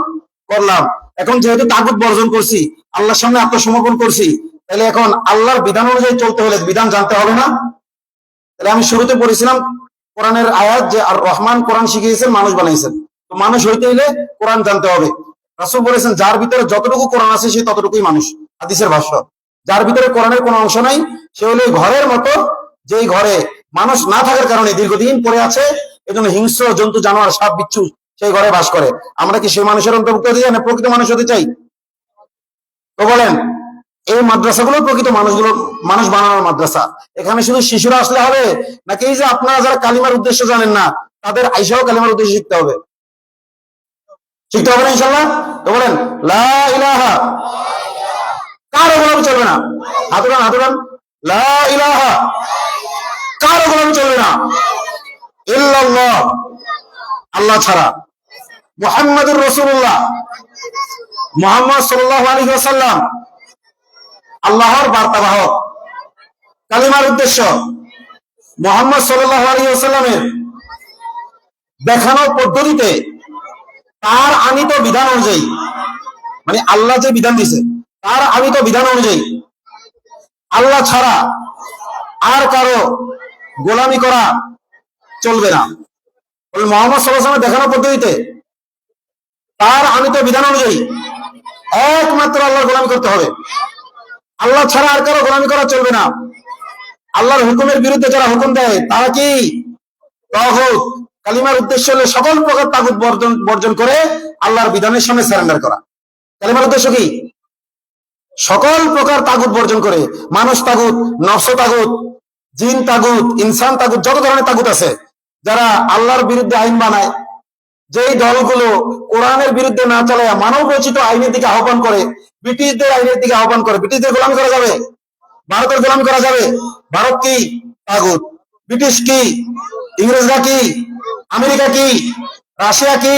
করলাম। এখন যেহেতু তাগুত বর্জন করছি, আল্লাহর সামনে আত্মসমর্পণ করছি, তাহলে এখন আল্লাহর বিধান অনুযায়ী চলতে হলে বিধান জানতে হবে না? তাহলে আমি শুরুতে পড়েছিলাম কোরআনের আয়াত যে আর রহমান কোরআন শিখিয়েছেন, মানুষ বানাইছেন। তো মানুষ হইতে হলে কোরআন জানতে হবে। রাসূল বলেছেন যার ভিতরে যতটুকু কোরআন আছে সে ততটুকুই মানুষ, হাদিসের ভাষ্য। যার ভিতরে কোরআনের কোনো অংশ নাই সে হলো ঘরের মতো, যেই ঘরে মানুষ না থাকার কারণে দীর্ঘদিন পড়ে আছে, এজন্য হিংস্র জন্তু জানোয়ার সাপ বিচ্ছু সেই ঘরে বাস করে। আমরা কি সেই মানুষের অন্তর্ভুক্ত হতে চাই না প্রকৃত মানুষ হতে চাই? তো বলেন, এই মাদ্রাসাগুলো প্রকৃত মানুষগুলো মানুষ বানানোর মাদ্রাসা। এখানে শুধু শিশুরা আসলে হবে নাকি এই যে আপনারা যারা কালিমার উদ্দেশ্য জানেন না তাদের আইসাও কালিমার উদ্দেশ্য শিখতে হবে? শিখতে হবে না ইনশাল্লাহ? তো বলেন লা ইলাহা, কারো গোলামি চলবে না। হাতুরান হাতুরান, লা ইলাহা, কারো গোলামি চলবে না, ইল্লাল্লাহ, আল্লাহ ছাড়া। মুহাম্মাদুর রাসূলুল্লাহ, মুহাম্মদ সাল্লাল্লাহু আলাইহি ওয়াসাল্লাম আল্লাহর বার্তাবাহক। কালিমার উদ্দেশ্য মুহাম্মদ সাল্লাল্লাহু আলাইহি ওয়াসাল্লামের দেখানো পদ্ধতিতে, তার আনিত বিধান অনুযায়ী, মানে আল্লাহ যে বিধান দিয়েছে তার আনিত বিধান অনুযায়ী আল্লাহ ছাড়া আর কারো গোলামি করা চলবে না। মুহাম্মদ সাল্লাল্লাহু আলাইহি ওয়াসাল্লামের দেখানো পদ্ধতিতে, তার আনিত বিধান অনুযায়ী একমাত্র আল্লাহর গোলামি করতে হবে। আল্লাহ ছাড়া আর কারো গোলামি করা চলবে না। আল্লাহর হুকুমের বিরুদ্ধে যারা হুকুম দেয় তারা কি তাগুত। কালিমার উদ্দেশ্য হলো সকল প্রকার তাগুত বর্জন করে আল্লাহর বিধানের সামনে সারেন্ডার করা। কালিমার উদ্দেশ্য কি? সকল প্রকার তাগুত বর্জন করে। মানুষ তাগুত, নফস তাগুত, জিন তাগুত, ইনসান তাগুত, যত ধরনের তাগুত আছে, যারা আল্লাহর বিরুদ্ধে আইন বানায়, যেই দলগুলো কোরআনের বিরুদ্ধে না চালায় মানব রচিত আইনের দিকে আহ্বান করে, ব্রিটিশদের আইনের দিকে আহ্বান করে, ব্রিটিশদের গোলামি করা যাবে? ভারতের গোলামি করা যাবে? ভারত কি তাগুত? ব্রিটিশ কি? ইংরেজরা কি? আমেরিকা কি? রাশিয়া কি?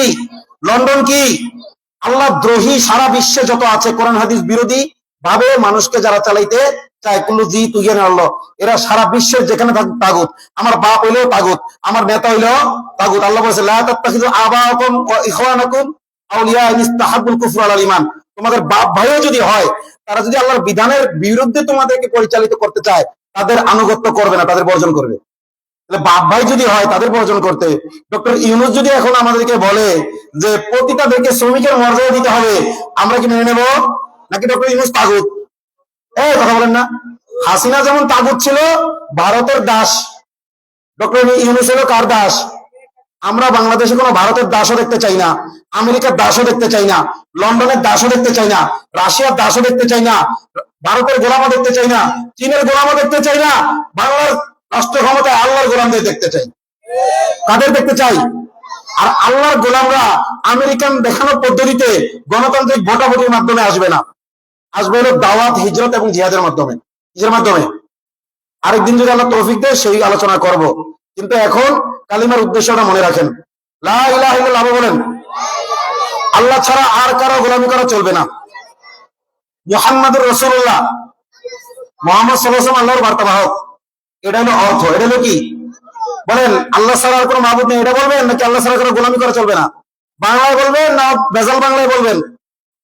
লন্ডন কি? আল্লাহ দ্রোহী সারা বিশ্বে যত আছে, কোরআন হাদিস বিরোধী ভাবে মানুষকে যারা চালাইতে চায়, কুল্লু জি তুইয়ান আল্লাহ, এরা সারা বিশ্বের যেখানে তাগুত। আমার বাপ হইলেও তাগুত, আমার নেতা হইলেও তাগুত। আল্লাহ বলেছে লা তাত্তাখিযু আবাআকুম ওয়া ইখওয়ানাকুম আউলিয়া ইন ইসতাহাব্বুল কুফর আলাল ঈমান। তোমাদের বাপ ভাইও যদি হয়, তারা যদি আল্লাহর বিধানের বিরুদ্ধে তোমাদেরকে পরিচালিত করতে চায়, তাদের আনুগত্য করবে না, তাদের বর্জন করবে। বাপ ভাই যদি হয় তাদের বর্জন করতে। ডক্টর ইউনূস যদি এখন আমাদেরকে বলে যে প্রতিটা দেশকে শ্রমিকের মর্যাদা দিতে হবে, আমরা কি মেনে নেব? নাকি ডক্টর ইউনূস তাগুত? এই কথা বলেন না। হাসিনা যেমন তাগুত ছিল, ভারতের দাস, ডক্টর ইউনূস হলো কার দাস? আমরা বাংলাদেশে কোনো ভারতের দাসও দেখতে চাই না, আমেরিকার দাসও দেখতে চাই না, লন্ডনের দাসও দেখতে চাই না, রাশিয়ার দাসও দেখতে চাই না, ভারতের গোলামও দেখতে চাই না, চীনের গোলামও দেখতে চাই না। বাংলার রাষ্ট্র ক্ষমতায় আল্লাহর গোলামদের দেখতে চাই। কাদের দেখতে চাই? আর আল্লাহর গোলামরা আমেরিকান দেখানো পদ্ধতিতে গণতান্ত্রিক ভোটাভুটির মাধ্যমে আসবে না, আসবে হলো দাওয়াত, হিজরত এবং জিহাদের মাধ্যমে। কিসের মাধ্যমে? আরেকদিন যদি আল্লাহ তৌফিক দেয় সেই আলোচনা করব, কিন্তু এখন কালিমার উদ্দেশ্যটা মনে রাখেন। লা ইলাহা ইল্লাল্লাহ বলেন। আল্লাহ ছাড়া আর কারো গোলামি করা চলবে না। মুহাম্মাদুর রাসূলুল্লাহ, মুহাম্মদ সাল্লাল্লাহু আলাইহি ওয়াসাল্লাম আল্লাহর বার্তাবাহক। এটা হলো অর্থ। এটা হলো কি? বলেন আল্লাহ ছাড়া আর কোনো মাবুদ নেই, এটা বলবেন? নাকি আল্লাহ ছাড়া কোনো গোলামি করা চলবে না? বাংলায় বলবেন না ভেজাল বাংলায় বলবেন?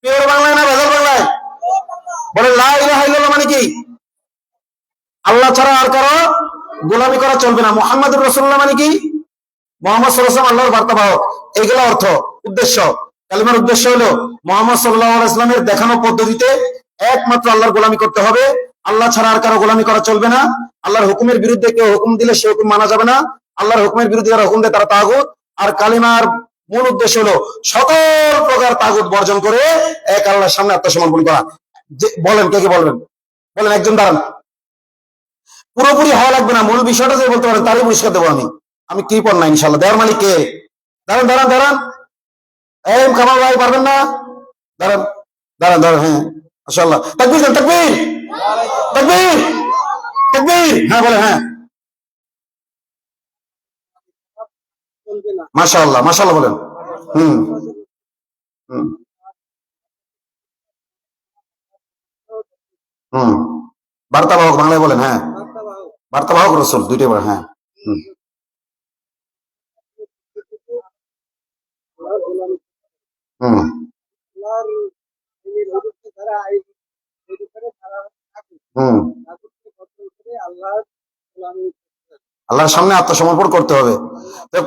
পিওর বাংলায় না ভেজাল বাংলায়? বলেন লা ইলাহা ইল্লাল্লাহ মানে কি? আল্লাহ ছাড়া আর কারো গোলামি করা চলবে না। মুহাম্মাদুর রাসূলুল্লাহ মানে কি? মুহাম্মদ সাল্লাল্লাহু আলাইহি ওয়াসাল্লাম আল্লাহর বার্তাবাহক। এইগুলো অর্থ, উদ্দেশ্য। কালিমার উদ্দেশ্য হলো মুহাম্মদ সাল্লাল্লাহু আলাইহি ওয়াসাল্লামের দেখানো পদ্ধতিতে একমাত্র আল্লাহর গোলামি করতে হবে। আল্লাহ ছাড়া আর কারো গোলামি করা চলবে না। আল্লাহর হুকুমের বিরুদ্ধে কেউ হুকুম দিলে সে হুকুম মানা যাবে না। আল্লাহর হুকুমের বিরুদ্ধে যারা হুকুম দেয় তারা তাগুত। আর কালিমার মূল উদ্দেশ্য হলো সকল প্রকার তাগুত বর্জন করে এক আল্লাহর সামনে আত্মসমর্পণ করা। বলেন কে কে বলবেন? বলেন, একজন দাঁড়ান। পুরোপুরি হওয়া লাগবে না, মূল বিষয়টা যে বলতে পারেন তারই পুরস্কার দেবো আমি। আমি কি পড় না ইনশাল্লাহ। দেওয়ার মালিক কে? দাঁড়ান দাঁড়ান দাঁড়ান। এই কামাল ভাই পারবেন না? দাঁড়ান দাঁড়ান দাঁড়ান। হ্যাঁ মাশাআল্লাহ। তাকবীর দেন, তাকবীর, তাকবীর, তাকবীর। হ্যাঁ বলেন। হ্যাঁ মাশাআল্লাহ, মাশাআল্লাহ বলেন। হুম হুম হুম। বার্তাবাহক বাংলায় বলেন। হ্যাঁ বার্তাবাহক রসুল দুইটাই বলেন। হ্যাঁ হুম হুম হুম। আল্লাহর সামনে আত্মসমর্পণ করতে হবে।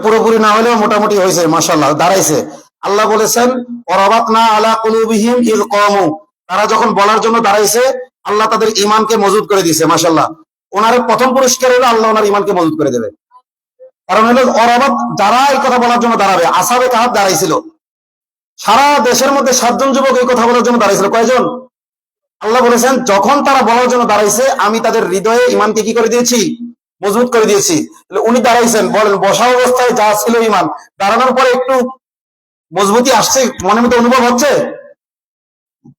পুরোপুরি না হলেও মোটামুটি হয়েছে, মাশাআল্লাহ দাঁড়াইছে। আল্লাহ বলেছেন ওয়ারাবাতনা আলা কুলুবিহিম ইয কামু। তারা যখন বলার জন্য দাঁড়াইছে, আল্লাহ তাদের ঈমানকে মজবুত করে দিয়েছে। মাশাআল্লাহ। ওনার প্রথম পুরস্কার হলো আল্লাহ ওনার ঈমানকে মজবুত করে দেবে। কারণ হলো ওয়ারাবাত, যারা এই কথা বলার জন্য দাঁড়াবে, আসহাবে কাহাফ দাঁড়াইছিল। সারা দেশের মধ্যে 7 জন যুবক এই কথা বলার জন্য দাঁড়াইছিল। কয়জন? আল্লাহ বলেছেন যখন তারা বলার জন্য দাঁড়াইছে, আমি তাদের হৃদয়ে ঈমানকে কি করে দিয়েছি? মজবুত করে দিয়েছি। উনি দাঁড়াইছেন, বলেন বসা অবস্থায় যা ছিল ঈমান, দাঁড়ানোর পরে একটু মজবুতি আসছে, মনের মধ্যে অনুভব হচ্ছে?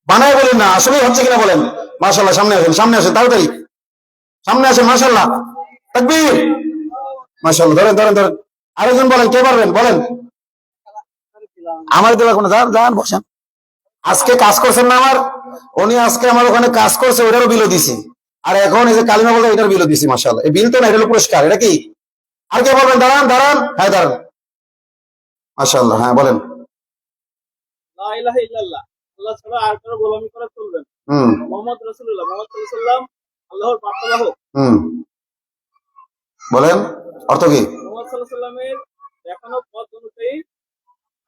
বানায় বলেন না, আসলেই হচ্ছে কিনা বলেন? মাশাআল্লাহ। সামনে আসেন, সামনে আসেন, তাড়াতাড়ি সামনে আসেন। মাশাআল্লাহ, তাকবীর, মাশাআল্লাহ। ধরেন ধরেন ধরেন। আরেকজন বলেন, কে পারবেন? বলেন। আমার দেওয়া কোনো যান বসেন। আজকে কাজ করছেন না আমার, উনি আজকে আমার ওখানে কাজ করছে, ওটারও বিলও দিছি। আর এখন এই যে কালিমা বলতে এটার বিলও দিছি। মাশাআল্লাহ। এই বিল তো না, এটা হলো পুরস্কার। এটা কি? আর কে বলবেন? দাঁড়ান দাঁড়ান। হ্যাঁ দাঁড়ান। মাশাআল্লাহ। হ্যাঁ বলেন। লা ইলাহা ইল্লাল্লাহ, আল্লাহ ছাড়া আর কারো গোলামি করা চলবে না। হুম মুহাম্মদ রাসূলুল্লাহ, মুহাম্মদ সাল্লাল্লাহু আলাইহি ওয়াসাল্লাম আল্লাহর বার্তাবাহক। হুম। বলেন অর্থ কি? মুহাম্মদ সাল্লাল্লাহু আলাইহি ওয়াসাল্লামের দেখানো পথ অনুযায়ী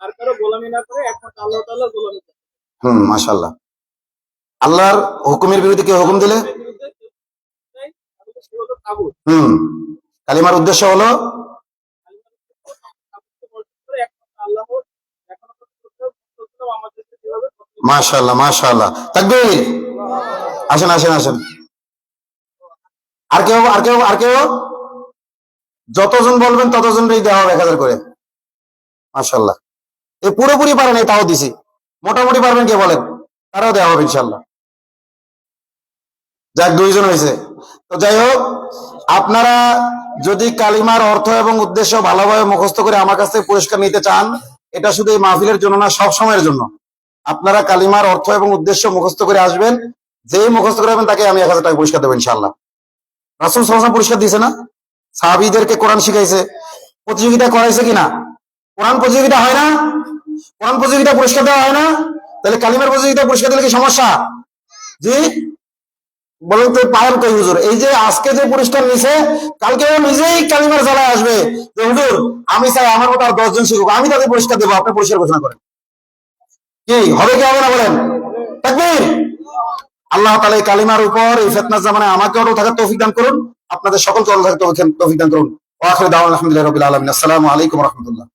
আর কারো গোলামি না করে একমাত্র আল্লাহ তাআলার গোলামি করে। মাশাআল্লাহ। আল্লাহর হুকুমের বিরুদ্ধে কেউ হুকুম দিলে এর বিরুদ্ধে কেউ দেয়, তাহলে সে হলো তাগুত। কালিমার উদ্দেশ্য হলো তাগুতকে বর্জন করে একমাত্র আল্লাহর দেখানো করতে আমাদেরকে যেভাবে মাশাআল্লাহ মাশাআল্লাহ তাকবীর। আসেন আসেন আসেন, আর কেউ আর কেউ আর কেউ, যতজন বলবেন ততজনই দেওয়া হবে 1000 করে। মাশাআল্লাহ, এ পুরোপুরি পারেন এই তাও দিছি, মোটামুটি পারবেন কে বলেন, তারাও দেওয়া হবে ইনশাআল্লাহ। যাক 2 জন হয়েছে। তো যাই হোক, আপনারা যদি কালিমার অর্থ এবং উদ্দেশ্য ভালোভাবে মুখস্থ করে আমার কাছ থেকে পুরস্কার নিতে চান, এটা শুধু এই মাহফিলের জন্য না, সব সময়ের জন্য। আপনারা কালিমার অর্থ এবং উদ্দেশ্য মুখস্থ করে আসবেন, যেই মুখস্থ করে আসবেন তাকে আমি 1000 টাকা পুরস্কার দেবো ইনশাআল্লাহ। রাসূল সাল্লাল্লাহু আলাইহি ওয়াসাল্লাম পুরস্কার দিয়েছে না, সাহাবীদেরকে কোরআন শিখাইছে, প্রতিযোগিতা করাইছে কিনা, কোরআন প্রতিযোগিতা হয় না, কোরআন প্রতিযোগিতা পুরস্কার দেওয়া হয় না, তাহলে কালিমার প্রতিযোগিতা পুরস্কার দিলে কি সমস্যা? জি বলেন তো, পারেন কই হুজুর? এই যে আজকে যে পুরস্কার নিছে, কালকে ও নিজেই কালিমার জ্বালায় আসবে যে হুজুর আমি চাই আমার মতো আর 10 জন শিখুক, আমি তাদের পুরস্কার দেবো, আপনি পুরস্কার ঘোষণা করেন। কি হবে কি হবে না বলেন? তাকবীর। আল্লাহ তাআলা এই কালিমার উপর এই ফিতনার জামানায় আমাকে অটল থাকার তৌফিক দান করুন, আপনাদের সকলকে অটল থাকার তৌফিক দান করুন। ওয়া আখিরু দাওয়ানা আলহামদুলিল্লাহি রাব্বিল আলামিন। আসসালামু আলাইকুম ওয়া রাহমাতুল্লাহ।